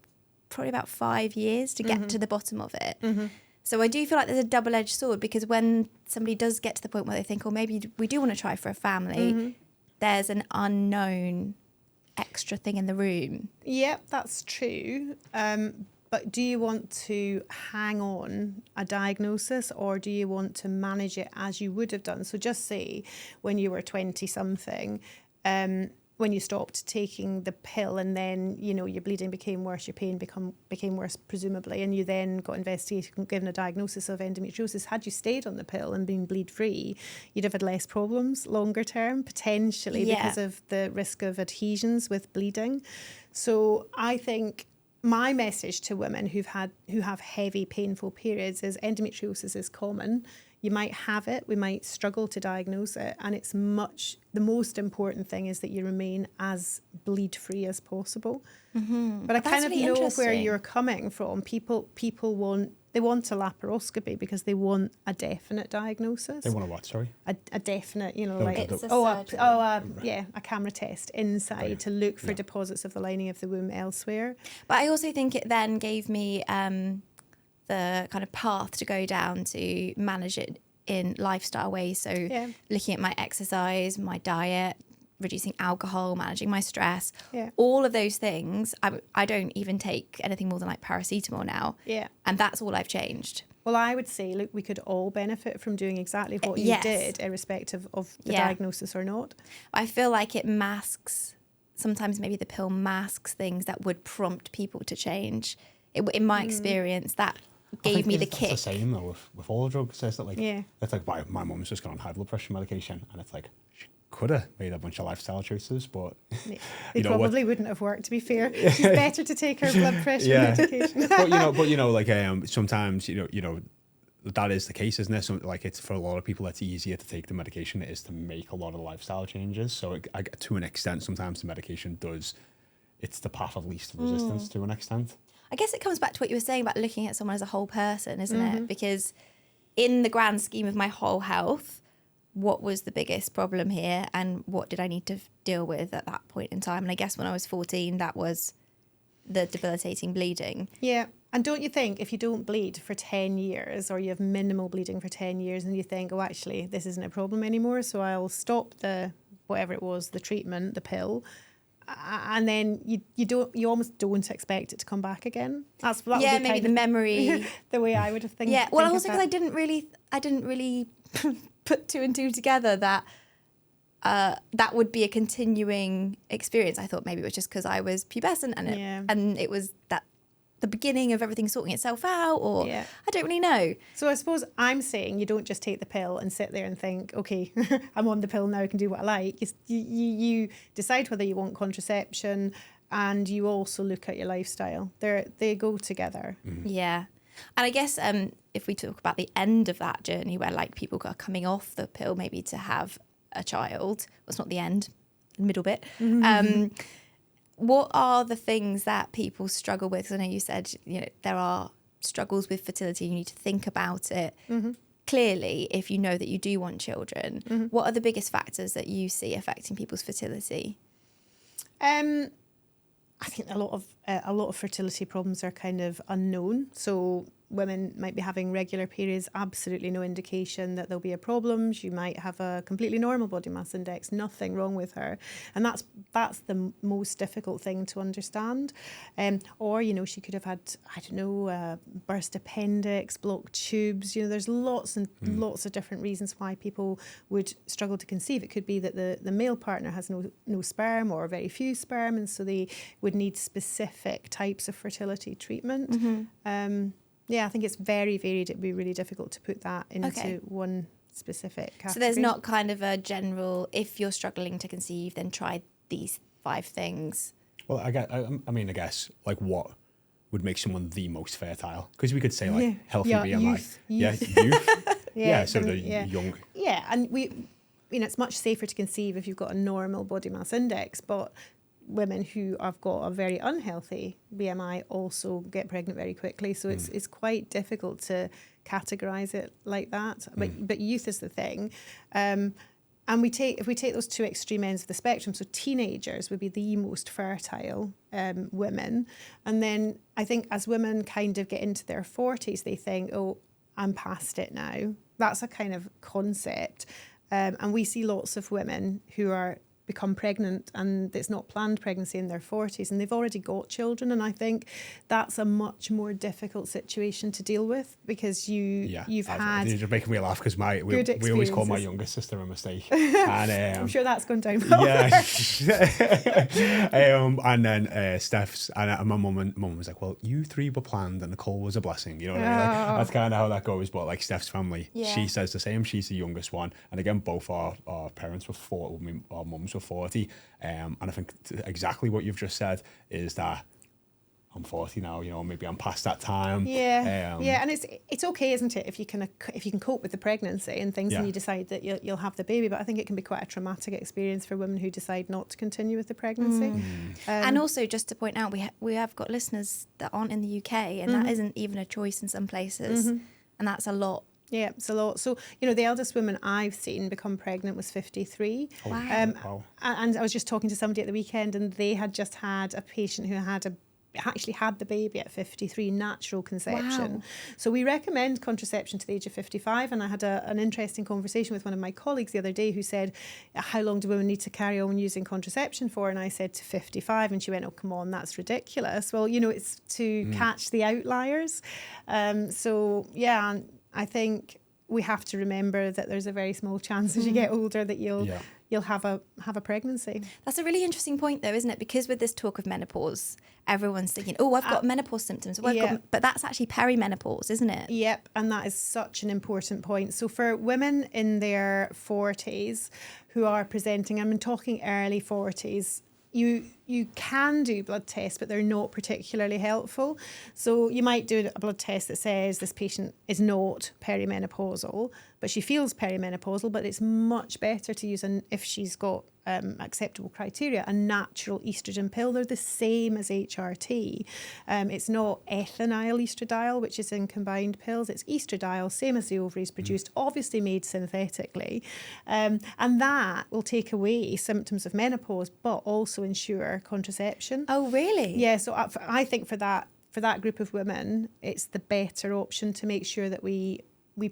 probably about 5 years to get to the bottom of it. So I do feel like there's a double-edged sword, because when somebody does get to the point where they think, oh, maybe we do want to try for a family, there's an unknown extra thing in the room. Yep, that's true. But do you want to hang on a diagnosis, or do you want to manage it as you would have done? So just say when you were 20-something, when you stopped taking the pill, and then, you know, your bleeding became worse, your pain became worse, presumably, and you then got investigated and given a diagnosis of endometriosis. Had you stayed on the pill and been bleed-free, you'd have had less problems longer term, potentially, because of the risk of adhesions with bleeding. So I think my message to women who have heavy, painful periods is endometriosis is common. You might have it, we might struggle to diagnose it, and the most important thing is that you remain as bleed-free as possible. But I kind of really know where you're coming from. People want a laparoscopy because they want a definite diagnosis. They want a what, sorry? A definite, you know, It's a camera test inside to look for deposits of the lining of the womb elsewhere. But I also think it then gave me the kind of path to go down to manage it in lifestyle ways. So looking at my exercise, my diet, reducing alcohol, managing my stress, all of those things. I don't even take anything more than like paracetamol now. And that's all I've changed. Well, I would say, look, we could all benefit from doing exactly what you did, irrespective of the diagnosis or not. I feel like it masks, sometimes maybe the pill masks things that would prompt people to change. In my experience, that gave me the kick. It's the same though with all the drugs. It's like, it's like my mum's just got on high blood pressure medication, and it's like, she could have made a bunch of lifestyle choices, but they probably wouldn't have worked, to be fair. She's better to take her blood pressure medication. but you know, like sometimes you know that is the case, isn't it? So like, it's for a lot of people, it's easier to take the medication than it is to make a lot of lifestyle changes. So to an extent, sometimes the medication it's the path of least resistance to an extent. I guess it comes back to what you were saying about looking at someone as a whole person, isn't it? Because in the grand scheme of my whole health, what was the biggest problem here, and what did I need to deal with at that point in time? And I guess when I was 14, that was the debilitating bleeding. Yeah. And don't you think if you don't bleed for 10 years, or you have minimal bleeding for 10 years, and you think, oh, actually, this isn't a problem anymore, so I'll stop the treatment, the pill, and then you almost don't expect it to come back again. That would be maybe the memory, the way I would have think. Yeah, well, also because I didn't really put two and two together that that would be a continuing experience. I thought maybe it was just because I was pubescent and it was that the beginning of everything sorting itself out, or I don't really know. So I suppose I'm saying you don't just take the pill and sit there and think, okay, I'm on the pill now, I can do what I like. You decide whether you want contraception, and you also look at your lifestyle. They go together. Yeah. And I guess if we talk about the end of that journey, where like people are coming off the pill maybe to have a child, well, it's not the end, the middle bit. What are the things that people struggle with? 'Cause I know you said, you know, there are struggles with fertility. You need to think about it. Clearly, if you know that you do want children, what are the biggest factors that you see affecting people's fertility? I think a lot of fertility problems are kind of unknown. So women might be having regular periods, absolutely no indication that there'll be a problem. She might have a completely normal body mass index, nothing wrong with her. And that's the most difficult thing to understand. Or, you know, she could have had, I don't know, burst appendix, blocked tubes. You know, there's lots and lots of different reasons why people would struggle to conceive. It could be that the male partner has no sperm or very few sperm, and so they would need specific types of fertility treatment. I think it's very varied. It'd be really difficult to put that into one specific category. So there's not kind of a general, if you're struggling to conceive, then try these 5 things. Well, I guess like what would make someone the most fertile? Because we could say like healthy BMI. Youth. So the young. Yeah, and it's much safer to conceive if you've got a normal body mass index, but women who have got a very unhealthy BMI also get pregnant very quickly. So it's quite difficult to categorize it like that. But youth is the thing. And if we take those two extreme ends of the spectrum, so teenagers would be the most fertile women. And then I think as women kind of get into their 40s, they think, oh, I'm past it now. That's a kind of concept. And we see lots of women who become pregnant and it's not planned pregnancy in their 40s and they've already got children, and I think that's a much more difficult situation to deal with because you've had... You're making me laugh because we always call my youngest sister a mistake. And, I'm sure that's gone down well. Yeah. And then Steph's and my mum was like, well, you three were planned and Nicole was a blessing, you know what I mean? Like, that's kind of how that goes. But like Steph's family, she says the same. She's the youngest one, and again both our parents were 40, our mums were 40, and I think exactly what you've just said is that I'm 40 now, you know, maybe I'm past that time. And it's okay, isn't it, if you can cope with the pregnancy and things, and you decide that you'll have the baby. But I think it can be quite a traumatic experience for women who decide not to continue with the pregnancy. And also, just to point out, we have got listeners that aren't in the UK, and that isn't even a choice in some places, and that's a lot. Yeah, it's a lot. So, you know, the eldest woman I've seen become pregnant was 53. Wow. And I was just talking to somebody at the weekend, and they had just had a patient who actually had the baby at 53, natural conception. Wow. So we recommend contraception to the age of 55. And I had an interesting conversation with one of my colleagues the other day who said, how long do women need to carry on using contraception for? And I said to 55. And she went, oh, come on, that's ridiculous. Well, you know, it's to catch the outliers. I think we have to remember that there's a very small chance as you get older that you'll have a pregnancy. That's a really interesting point, though, isn't it? Because with this talk of menopause, everyone's thinking, oh, I've got menopause symptoms. But that's actually perimenopause, isn't it? Yep, and that is such an important point. So for women in their 40s who are presenting, I'm talking early 40s, you can do blood tests, but they're not particularly helpful. So you might do a blood test that says this patient is not perimenopausal, but she feels perimenopausal, but it's much better to use, if she's got acceptable criteria, a natural estrogen pill. They're the same as HRT. It's not ethinyl estradiol, which is in combined pills. It's estradiol, same as the ovaries produced, obviously made synthetically. And that will take away symptoms of menopause, but also ensure contraception. Oh, really? Yeah, so I think for that group of women, it's the better option to make sure that we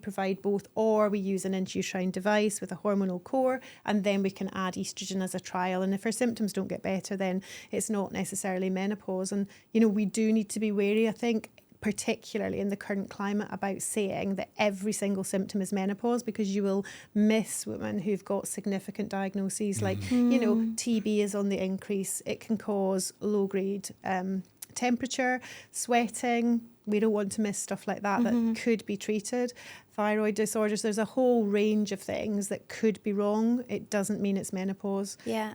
provide both, or we use an intrauterine device with a hormonal core, and then we can add estrogen as a trial. And if her symptoms don't get better, then it's not necessarily menopause. And, you know, we do need to be wary, I think, particularly in the current climate, about saying that every single symptom is menopause, because you will miss women who've got significant diagnoses like, you know, TB is on the increase. It can cause low-grade temperature, sweating. We don't want to miss stuff like that that could be treated. Thyroid disorders, there's a whole range of things that could be wrong. It doesn't mean it's menopause. Yeah.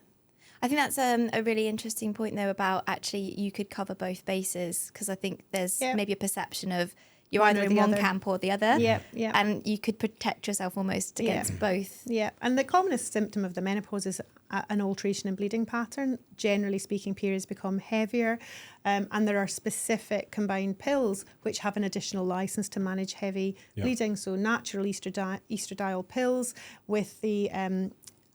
I think that's a really interesting point, though, about actually you could cover both bases, because I think there's maybe a perception of you're either in one camp or the other. Yeah. And you could protect yourself almost against both. Yeah. And the commonest symptom of the menopause is an alteration in bleeding pattern. Generally speaking, periods become heavier, and there are specific combined pills which have an additional license to manage heavy bleeding. So natural estradiol pills with the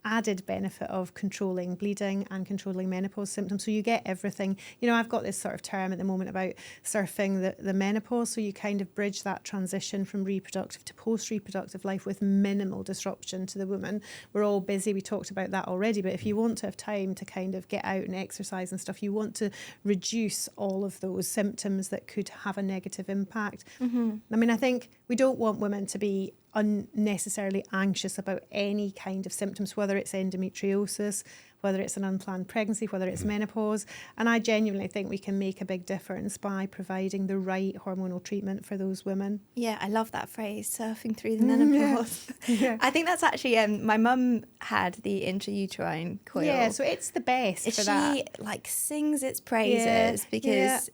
added benefit of controlling bleeding and controlling menopause symptoms. So you get everything. You know, I've got this sort of term at the moment about surfing the menopause. So you kind of bridge that transition from reproductive to post-reproductive life with minimal disruption to the woman. We're all busy. We talked about that already. But if you want to have time to kind of get out and exercise and stuff, you want to reduce all of those symptoms that could have a negative impact. I mean, I think we don't want women to be unnecessarily anxious about any kind of symptoms, whether it's endometriosis, whether it's an unplanned pregnancy, whether it's menopause. And I genuinely think we can make a big difference by providing the right hormonal treatment for those women. Yeah, I love that phrase, surfing through the menopause. Yeah. I think that's actually, my mum had the intrauterine coil. Yeah, so it's the best for that. She like sings its praises because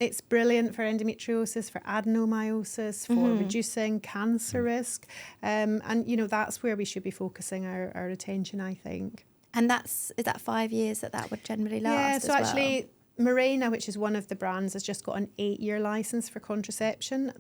it's brilliant for endometriosis, for adenomyosis, for reducing cancer risk. And, you know, that's where we should be focusing our attention, I think. And is that 5 years that would generally last? Yeah, so as actually, well? Mirena, which is one of the brands, has just got an 8-year license for contraception.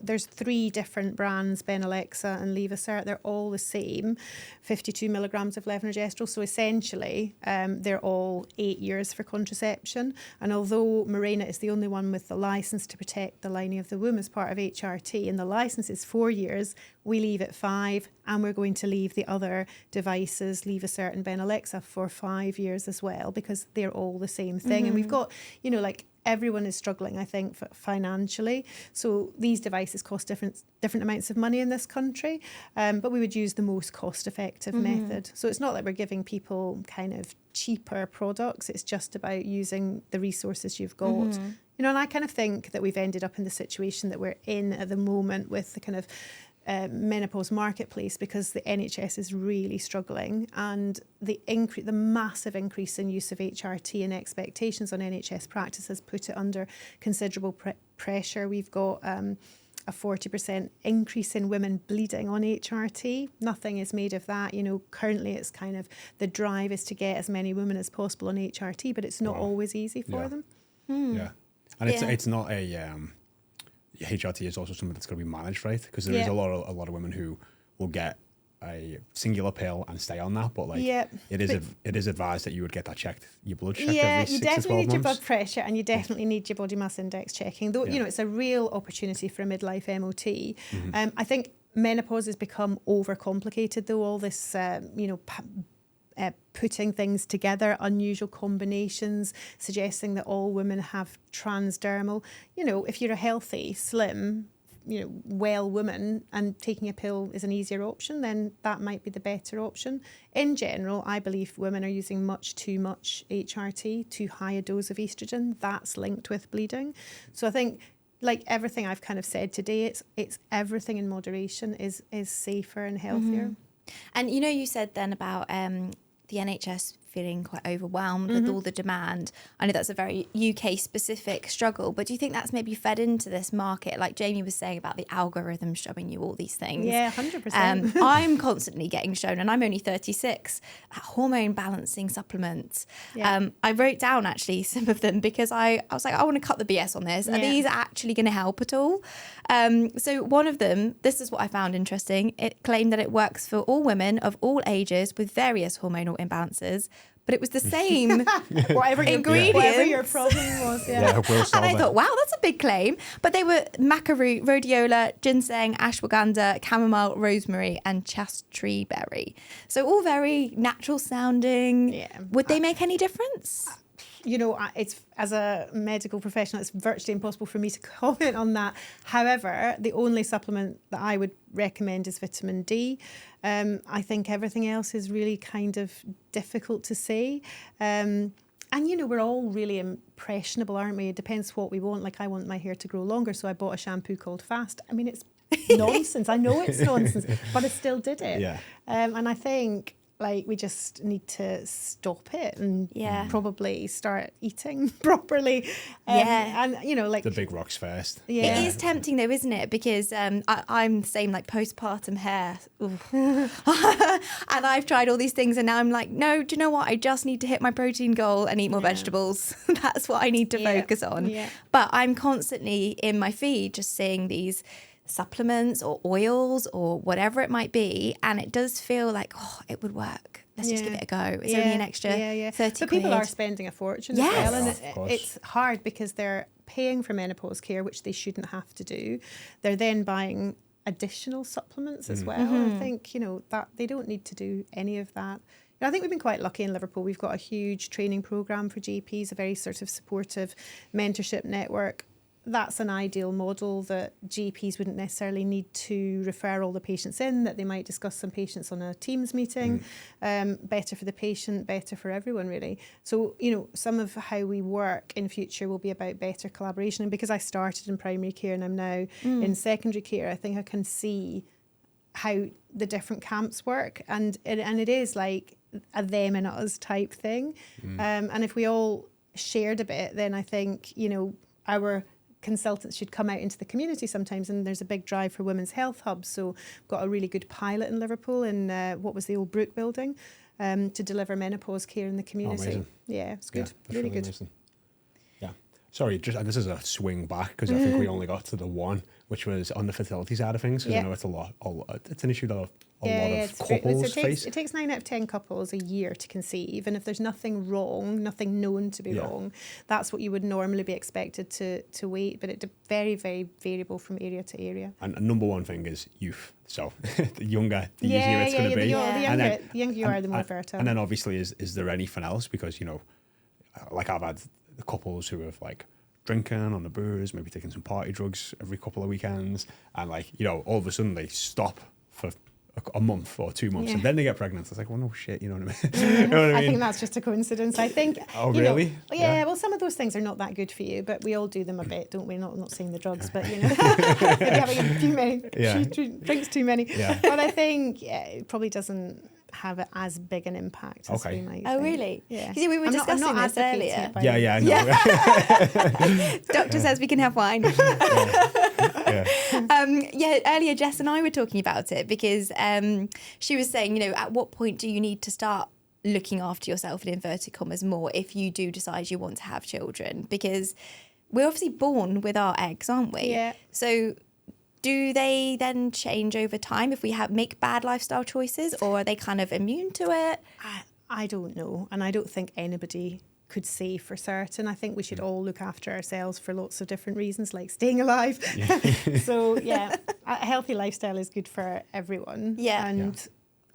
There's 3 different brands, Benalexa and Levocert. They're all the same, 52 milligrams of levonorgestrel. So essentially, they're all 8 years for contraception. And although Mirena is the only one with the license to protect the lining of the womb as part of HRT, and the license is 4 years, we leave it 5, and we're going to leave the other devices, Levocert and Benalexa, for 5 years as well, because they're all the same thing. And we've got, you know, like everyone is struggling, I think, financially. So these devices cost different amounts of money in this country, but we would use the most cost-effective method. So it's not that we're giving people kind of cheaper products. It's just about using the resources you've got. You know, and I kind of think that we've ended up in the situation that we're in at the moment with the kind of menopause marketplace, because the NHS is really struggling, and the massive increase in use of HRT and expectations on NHS practice has put it under considerable pressure. We've got a 40% increase in women bleeding on HRT. Nothing is made of that. You know, currently it's kind of the drive is to get as many women as possible on HRT, but it's not always easy for them. Yeah, and it's not a HRT is also something that's going to be managed, right? Because there is a lot of women who will get a singular pill and stay on that, but it is advised that you would get that checked, your blood checked every 6 to 12 months. You definitely need your blood pressure, and you definitely need your body mass index checking. Though you know, it's a real opportunity for a midlife MOT. I think menopause has become overcomplicated, though. All this, putting things together, unusual combinations, suggesting that all women have transdermal. You know, if you're a healthy, slim, you know, well woman and taking a pill is an easier option, then that might be the better option. In general, I believe women are using much too much HRT, too high a dose of estrogen. That's linked with bleeding. So I think, like everything I've kind of said today, it's everything in moderation is safer and healthier. And you know, you said then about the NHS feeling quite overwhelmed with all the demand. I know that's a very UK specific struggle, but do you think that's maybe fed into this market? Like Jamie was saying about the algorithm showing you all these things. Yeah, 100%. I'm constantly getting shown, and I'm only 36, hormone-balancing supplements. Yeah. I wrote down actually some of them because I was like, I want to cut the BS on this. Are these actually going to help at all? So one of them, this is what I found interesting. It claimed that it works for all women of all ages with various hormonal imbalances, but it was the same whatever ingredients. Whatever your problem was. And I thought, wow, that's a big claim. But they were maca root, rhodiola, ginseng, ashwagandha, chamomile, rosemary, and chaste berry. So all very natural sounding. Yeah. Would they make any difference? You know, it's, as a medical professional, it's virtually impossible for me to comment on that. However, the only supplement that I would recommend is vitamin D. I think everything else is really kind of difficult to say. And, you know, we're all really impressionable, aren't we? It depends what we want. Like, I want my hair to grow longer, so I bought a shampoo called Fast. I mean, it's nonsense. I know it's nonsense, but I still did it. Yeah. And I think, like, we just need to stop it and probably start eating properly. And, you know, like... The big rocks first. Yeah. It is tempting though, isn't it? Because I'm the same, like, postpartum hair. And I've tried all these things and now I'm like, no, do you know what? I just need to hit my protein goal and eat more vegetables. That's what I need to focus on. Yeah. But I'm constantly in my feed just seeing these supplements or oils or whatever it might be, and it does feel like, oh, it would work. Let's just give it a go. It's only an extra 30 But people are spending a fortune as well, and it's hard because they're paying for menopause care, which they shouldn't have to do. They're then buying additional supplements as well. I think, you know, that they don't need to do any of that. You know, I think we've been quite lucky in Liverpool. We've got a huge training programme for GPs, a very sort of supportive mentorship network. that's an ideal model that GPs wouldn't necessarily need to refer all the patients in, that they might discuss some patients on a Teams meeting. Better for the patient, better for everyone, really. So, you know, some of how we work in future will be about better collaboration. And because I started in primary care and I'm now in secondary care, I think I can see how the different camps work. And it is like a them and us type thing. And if we all shared a bit, then I think, you know, our consultants should come out into the community sometimes, and there's a big drive for women's health hubs. So we've got a really good pilot in Liverpool in what was the old Brook building to deliver menopause care in the community. Yeah, it's good, really good. Amazing. Yeah, sorry, this is a swing back because I think we only got to the one, which was on the fertility side of things. Because I know it's a lot. It's an issue that a lot of couples face. It takes 9 out of 10 couples a year to conceive, and if there's nothing wrong, nothing known to be wrong, that's what you would normally be expected to wait. But it's very, very variable from area to area. And number one thing is youth. So the younger, the easier it's going to be. The younger you are, the more fertile. And then obviously, is there anything else? Because, you know, like I've had couples who have like drinking on the booze, maybe taking some party drugs every couple of weekends, and like, you know, all of a sudden they stop for a month or 2 months and then they get pregnant. It's like, well, no shit, you know what I mean? You know what I mean? I think that's just a coincidence. I think. Oh, really? Well, some of those things are not that good for you, but we all do them a bit, don't we? Not saying the drugs, but, you know, maybe having a few many, drinks too many. Yeah. But I think it probably doesn't have as big an impact as we might think. Oh, really? Yeah. Because we were discussing this earlier. I know. Doctor says we can have wine. Earlier Jess and I were talking about it because she was saying, you know, at what point do you need to start looking after yourself in inverted commas more if you do decide you want to have children? Because we're obviously born with our eggs, aren't we? Yeah. So do they then change over time if we make bad lifestyle choices, or are they kind of immune to it? I don't know, and I don't think anybody could say for certain. I think we should all look after ourselves for lots of different reasons, like staying alive. So a healthy lifestyle is good for everyone. And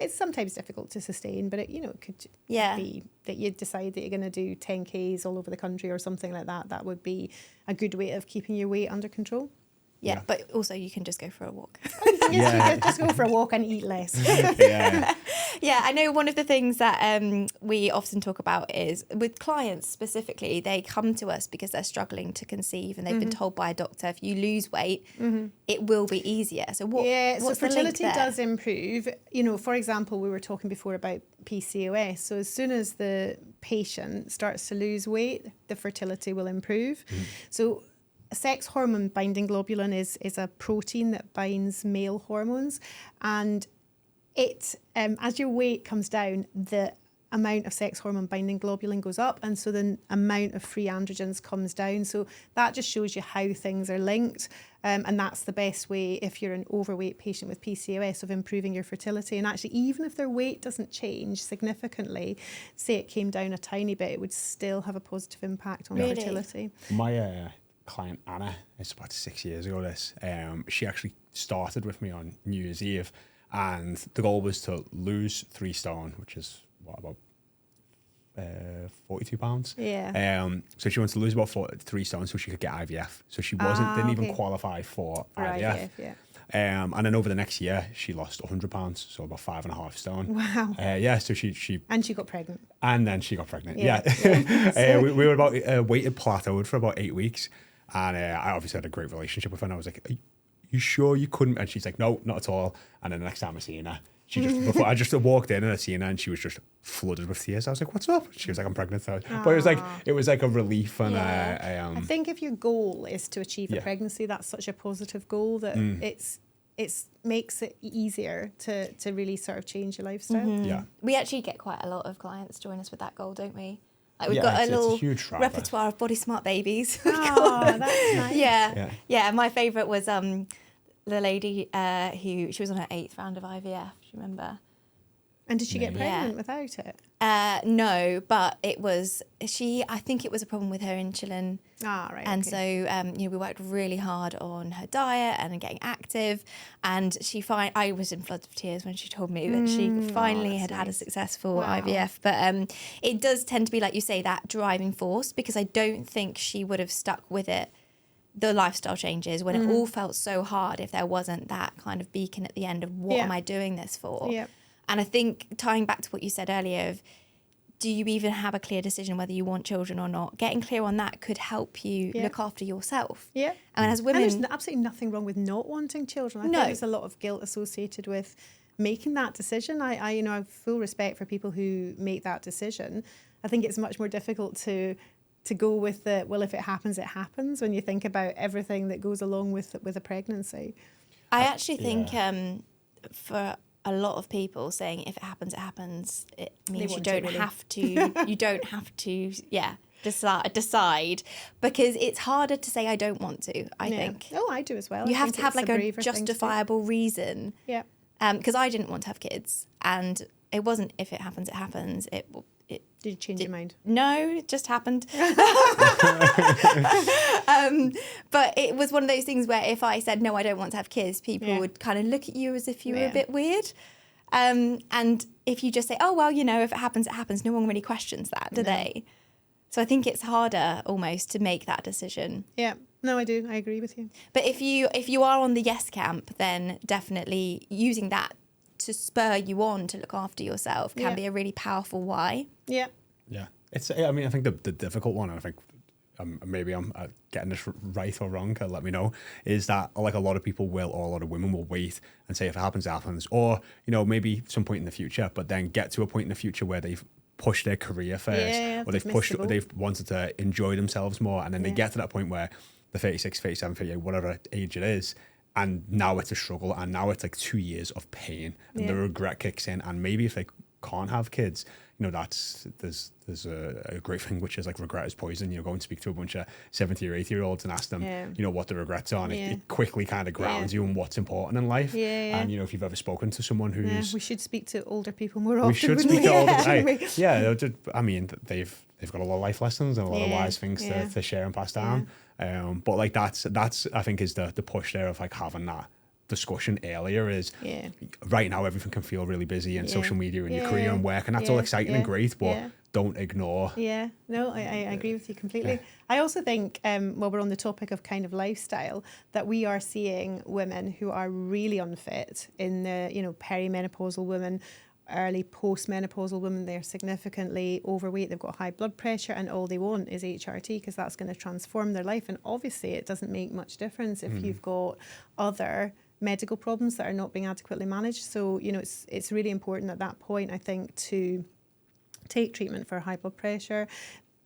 it's sometimes difficult to sustain, but it could be that you decide that you're going to do 10Ks all over the country or something like that. That would be a good way of keeping your weight under control. Yeah, but also you can just go for a walk. Just go for a walk and eat less. Yeah, I know one of the things that we often talk about is with clients specifically, they come to us because they're struggling to conceive and they've been told by a doctor, if you lose weight, it will be easier. So what's fertility the link there? does improve. You know, for example, we were talking before about PCOS. So as soon as the patient starts to lose weight, the fertility will improve. So sex hormone binding globulin is a protein that binds male hormones, and it as your weight comes down, the amount of sex hormone binding globulin goes up, and so the amount of free androgens comes down. So that just shows you how things are linked, and that's the best way if you're an overweight patient with PCOS of improving your fertility. And actually, even if their weight doesn't change significantly, say it came down a tiny bit, it would still have a positive impact on fertility. My client Anna, it's about 6 years ago she actually started with me on New Year's Eve, and the goal was to lose 3 stone, which is about 42 pounds. So she wanted to lose about 3 stone so she could get IVF. So she didn't even qualify for IVF. And then over the next year she lost 100 pounds, so about 5.5 stone. Wow. So she and she got pregnant. And then she got pregnant. We were about weighted plateaued for about 8 weeks. And I obviously had a great relationship with her, and I was like, "Are you sure you couldn't?" And she's like, "No, not at all." And then the next time I seen her, I just walked in and I seen her, and she was just flooded with tears. I was like, "What's up?" She was like, "I'm pregnant." But it was like a relief, and I think if your goal is to achieve a pregnancy, that's such a positive goal that it makes it easier to really sort of change your lifestyle. We actually get quite a lot of clients join us with that goal, don't we? Like we've got a little repertoire of body smart babies. Oh, that's nice. Yeah. My favourite was the lady who she was on her 8th round of IVF. Do you remember? And did she get pregnant without it? No, but it was I think it was a problem with her insulin. Right. And so we worked really hard on her diet and getting active, and I was in floods of tears when she told me that she finally had a successful IVF. But it does tend to be, like you say, that driving force, because I don't think she would have stuck with it the lifestyle changes, when it all felt so hard, if there wasn't that kind of beacon at the end of what am I doing this for? Yeah. And I think tying back to what you said earlier of, do you even have a clear decision whether you want children or not? Getting clear on that could help you look after yourself. Yeah. And as women... And there's absolutely nothing wrong with not wanting children. I think there's a lot of guilt associated with making that decision. I you know, I have full respect for people who make that decision. I think it's much more difficult to go with the, well, if it happens, it happens, when you think about everything that goes along with a pregnancy. I actually think for a lot of people, saying if it happens, it happens, it means you don't have to, you don't have to, decide, because it's harder to say I don't want to, I think. Oh, I do as well. You have to have like a justifiable reason. Yeah. Because I didn't want to have kids, and it wasn't if it happens, it happens. Did you change your mind? No, it just happened. But it was one of those things where if I said, no, I don't want to have kids, people would kind of look at you as if you were a bit weird. And if you just say, oh, well, you know, if it happens, it happens, no one really questions that, do they? So I think it's harder almost to make that decision. Yeah. No, I do. I agree with you. But if you are on the yes camp, then definitely using that to spur you on to look after yourself can be a really powerful why. Yeah. Yeah. I mean, I think the difficult one, and I think maybe I'm getting this right or wrong, let me know, is that like a lot of people will, or a lot of women will wait and say if it happens, it happens. Or, you know, maybe some point in the future, but then get to a point in the future where they've pushed their career first, or they've wanted to enjoy themselves more. And then they get to that point where they're 36, 37, 38, whatever age it is, and now it's a struggle, and now it's like 2 years of pain, and the regret kicks in. And maybe if they can't have kids, you know, there's a great thing, which is like regret is poison. You know, go and speak to a bunch of 70 or 80-year-olds and ask them, you know, what the regrets are, and it quickly kind of grounds you in what's important in life. And, you know, if you've ever spoken to someone who's... we should speak to older people more often. We should speak to older... I mean, they've got a lot of life lessons and a lot of wise things to share and pass down. But like that's I think is the push there of like having that discussion earlier is right now everything can feel really busy, and social media and your career and work, and that's all exciting and great, but don't ignore. I agree with you completely. I also think while we're on the topic of kind of lifestyle, that we are seeing women who are really unfit in the, you know, perimenopausal women, early postmenopausal women. They're significantly overweight, they've got high blood pressure, and all they want is HRT because that's going to transform their life. And obviously it doesn't make much difference if you've got other medical problems that are not being adequately managed. So, you know, it's really important at that point, I think, to take treatment for high blood pressure.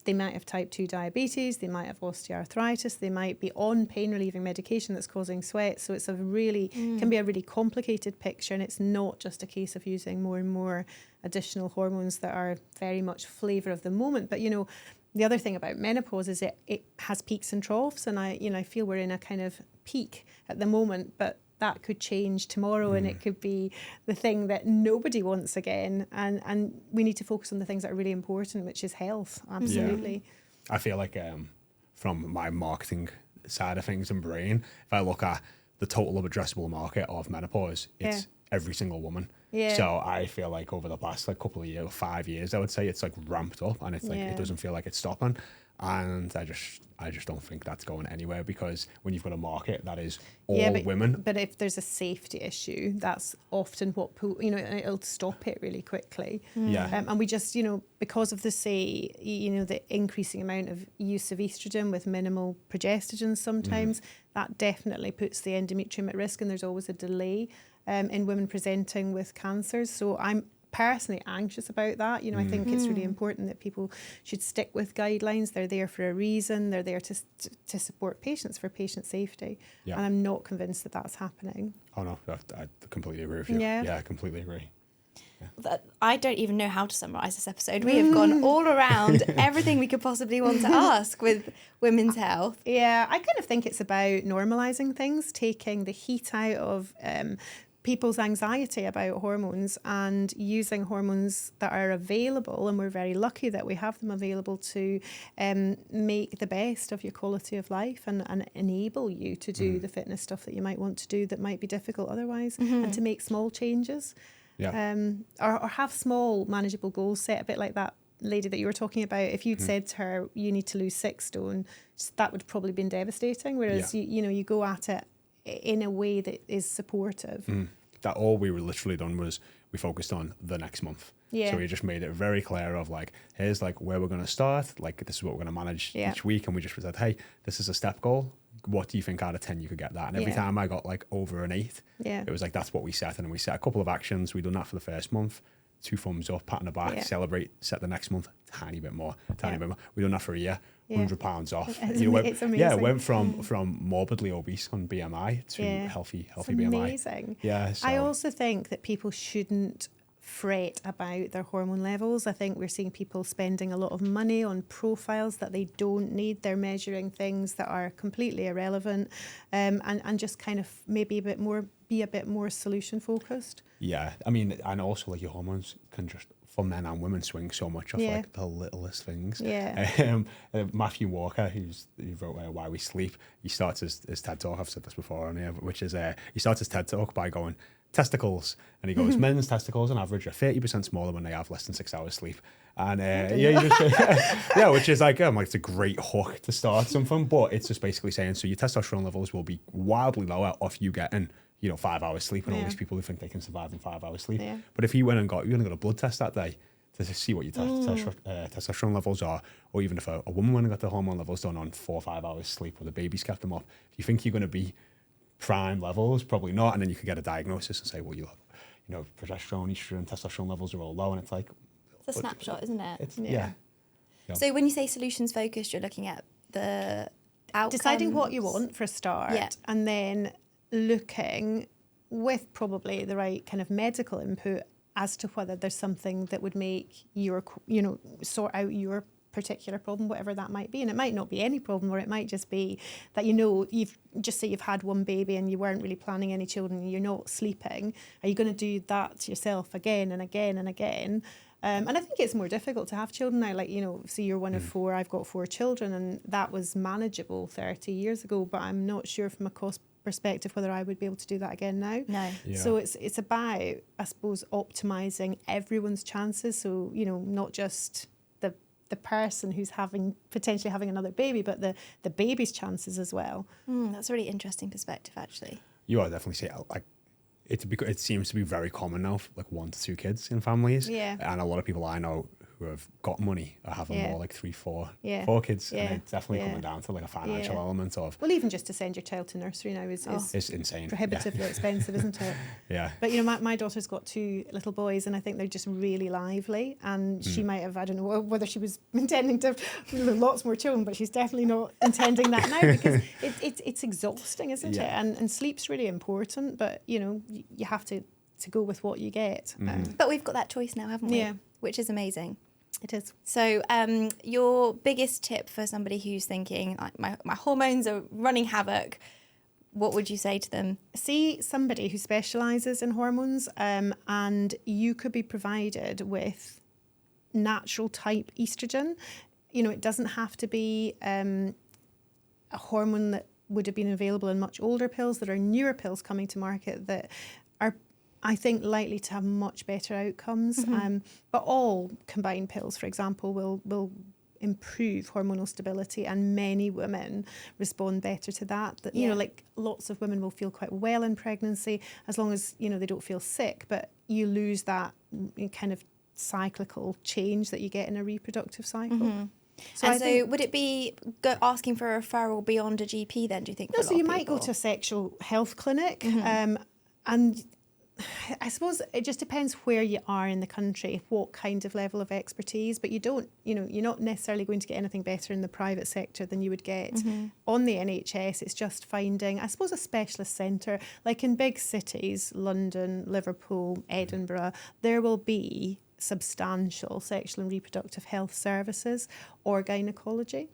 They might have type 2 diabetes, they might have osteoarthritis, they might be on pain relieving medication that's causing sweat. So it's can be a really complicated picture, and it's not just a case of using more and more additional hormones that are very much flavour of the moment. But, you know, the other thing about menopause is it has peaks and troughs, and I feel we're in a kind of peak at the moment, but that could change tomorrow, and it could be the thing that nobody wants again. And we need to focus on the things that are really important, which is health. Absolutely. Yeah. I feel like from my marketing side of things and brain, if I look at the total addressable market of menopause, it's every single woman. Yeah. So I feel like over the past like couple of years, 5 years, I would say it's like ramped up, and it's like it doesn't feel like it's stopping. And I just don't think that's going anywhere, because when you've got a market that is all women. But if there's a safety issue, that's often what it'll stop it really quickly. And we just, you know, because of the increasing amount of use of estrogen with minimal progestogen sometimes, that definitely puts the endometrium at risk, and there's always a delay in women presenting with cancers. So I'm personally anxious about that. You know, I think it's really important that people should stick with guidelines. They're there for a reason. They're there to support patients for patient safety. And I'm not convinced that that's happening. Oh no, I completely agree with you. Yeah, I completely agree. I don't even know how to summarise this episode. We have gone all around everything we could possibly want to ask with women's health. Yeah, I kind of think it's about normalising things, taking the heat out of people's anxiety about hormones, and using hormones that are available, and we're very lucky that we have them available, to make the best of your quality of life and enable you to do the fitness stuff that you might want to do that might be difficult otherwise, and to make small changes. Or have small manageable goals set, a bit like that lady that you were talking about, if you'd said to her, you need to lose 6 stone, that would probably been devastating. Whereas, you go at it in a way that is supportive. That all we were literally done was we focused on the next month. Yeah. So we just made it very clear of like, here's like where we're going to start. Like, this is what we're going to manage each week. And we just said, hey, this is a step goal. What do you think out of 10 you could get that? And every time I got like over an 8, it was like, that's what we set. And then we set a couple of actions. We done that for the first month. 2 thumbs up, pat on the back, celebrate, set the next month, tiny bit more. We done that for a year, £100 off. It's amazing. Yeah, it went from morbidly obese on BMI to healthy BMI. Amazing. Yeah. So. I also think that people shouldn't fret about their hormone levels. I think we're seeing people spending a lot of money on profiles that they don't need. They're measuring things that are completely irrelevant, and just kind of maybe be a bit more solution focused. Yeah, I mean, and also like your hormones can just, for men and women, swing so much off like the littlest things. Yeah. Matthew Walker, who wrote Why We Sleep, he starts his TED Talk, I've said this before on here, which is he starts his TED Talk by going, testicles, and he goes, men's testicles on average are 30% smaller when they have less than 6 hours sleep. And which is like, it's a great hook to start something, but it's just basically saying, so your testosterone levels will be wildly lower off you getting 5 hours sleep, and all these people who think they can survive in 5 hours sleep. But if you went and got a blood test that day to see what your testosterone levels are, or even if a woman went and got their hormone levels done on 4 or 5 hours sleep, or the baby's kept them up, if you think you're going to be prime levels, probably not. And then you could get a diagnosis and say, well, progesterone, estrogen, testosterone levels are all low, and it's like, it's a snapshot, isn't it? Yeah. So when you say solutions focused, you're looking at the outcomes, deciding what you want for a start, and then looking with probably the right kind of medical input as to whether there's something that would make your, sort out your particular problem, whatever that might be. And it might not be any problem, or it might just be that you've had one baby and you weren't really planning any children and you're not sleeping. Are you going to do that to yourself again and again and again? And I think it's more difficult to have children now. Like, see, you're one of 4, I've got 4 children, and that was manageable 30 years ago, but I'm not sure from a cost perspective whether I would be able to do that again now. No. Yeah. So it's about, I suppose, optimising everyone's chances. So, not just the person who's potentially having another baby, but the baby's chances as well. That's a really interesting perspective, actually. You are definitely saying, like, it seems to be very common now, like 1 to 2 kids in families. Yeah. And a lot of people I know who have got money are having more like 3, 4 kids. Yeah. And it's definitely coming down to like a financial element of... Well, even just to send your child to nursery now is it's insane. Prohibitively expensive, isn't it? Yeah. But, my daughter's got 2 little boys, and I think they're just really lively. And she might have, I don't know whether she was intending to have lots more children, but she's definitely not intending that now, because it's exhausting, isn't it? And sleep's really important, but, you have to go with what you get. But we've got that choice now, haven't we? Yeah. Which is amazing. It is. So your biggest tip for somebody who's thinking, like, my hormones are running havoc, what would you say to them? See somebody who specialises in hormones, and you could be provided with natural type estrogen. It doesn't have to be a hormone that would have been available in much older pills. There are newer pills coming to market that are, I think, likely to have much better outcomes. But all combined pills, for example, will improve hormonal stability, and many women respond better to that. Like lots of women will feel quite well in pregnancy as long as, they don't feel sick, but you lose that kind of cyclical change that you get in a reproductive cycle. So would it be asking for a referral beyond a GP then, do you think? No, so you might go to a sexual health clinic, and I suppose it just depends where you are in the country, what kind of level of expertise, but you don't, you're not necessarily going to get anything better in the private sector than you would get on the NHS. It's just finding, I suppose, a specialist centre. Like in big cities, London, Liverpool, Edinburgh, there will be substantial sexual and reproductive health services or gynaecology.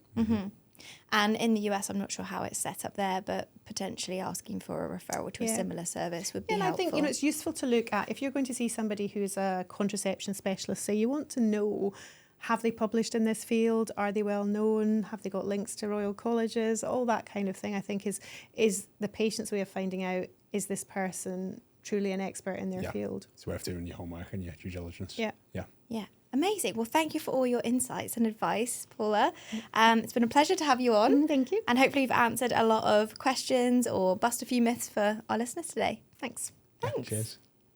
And in the US, I'm not sure how it's set up there, but potentially asking for a referral to a similar service would be helpful. And I think, it's useful to look at, if you're going to see somebody who's a contraception specialist, so you want to know, have they published in this field? Are they well known? Have they got links to Royal Colleges? All that kind of thing, I think, is the patient's way of finding out, is this person truly an expert in their field? It's worth doing your homework and your due diligence. Yeah. Yeah. Amazing. Well, thank you for all your insights and advice, Paula. It's been a pleasure to have you on. Thank you. And hopefully you've answered a lot of questions or bust a few myths for our listeners today. Thanks. Thanks. Cheers.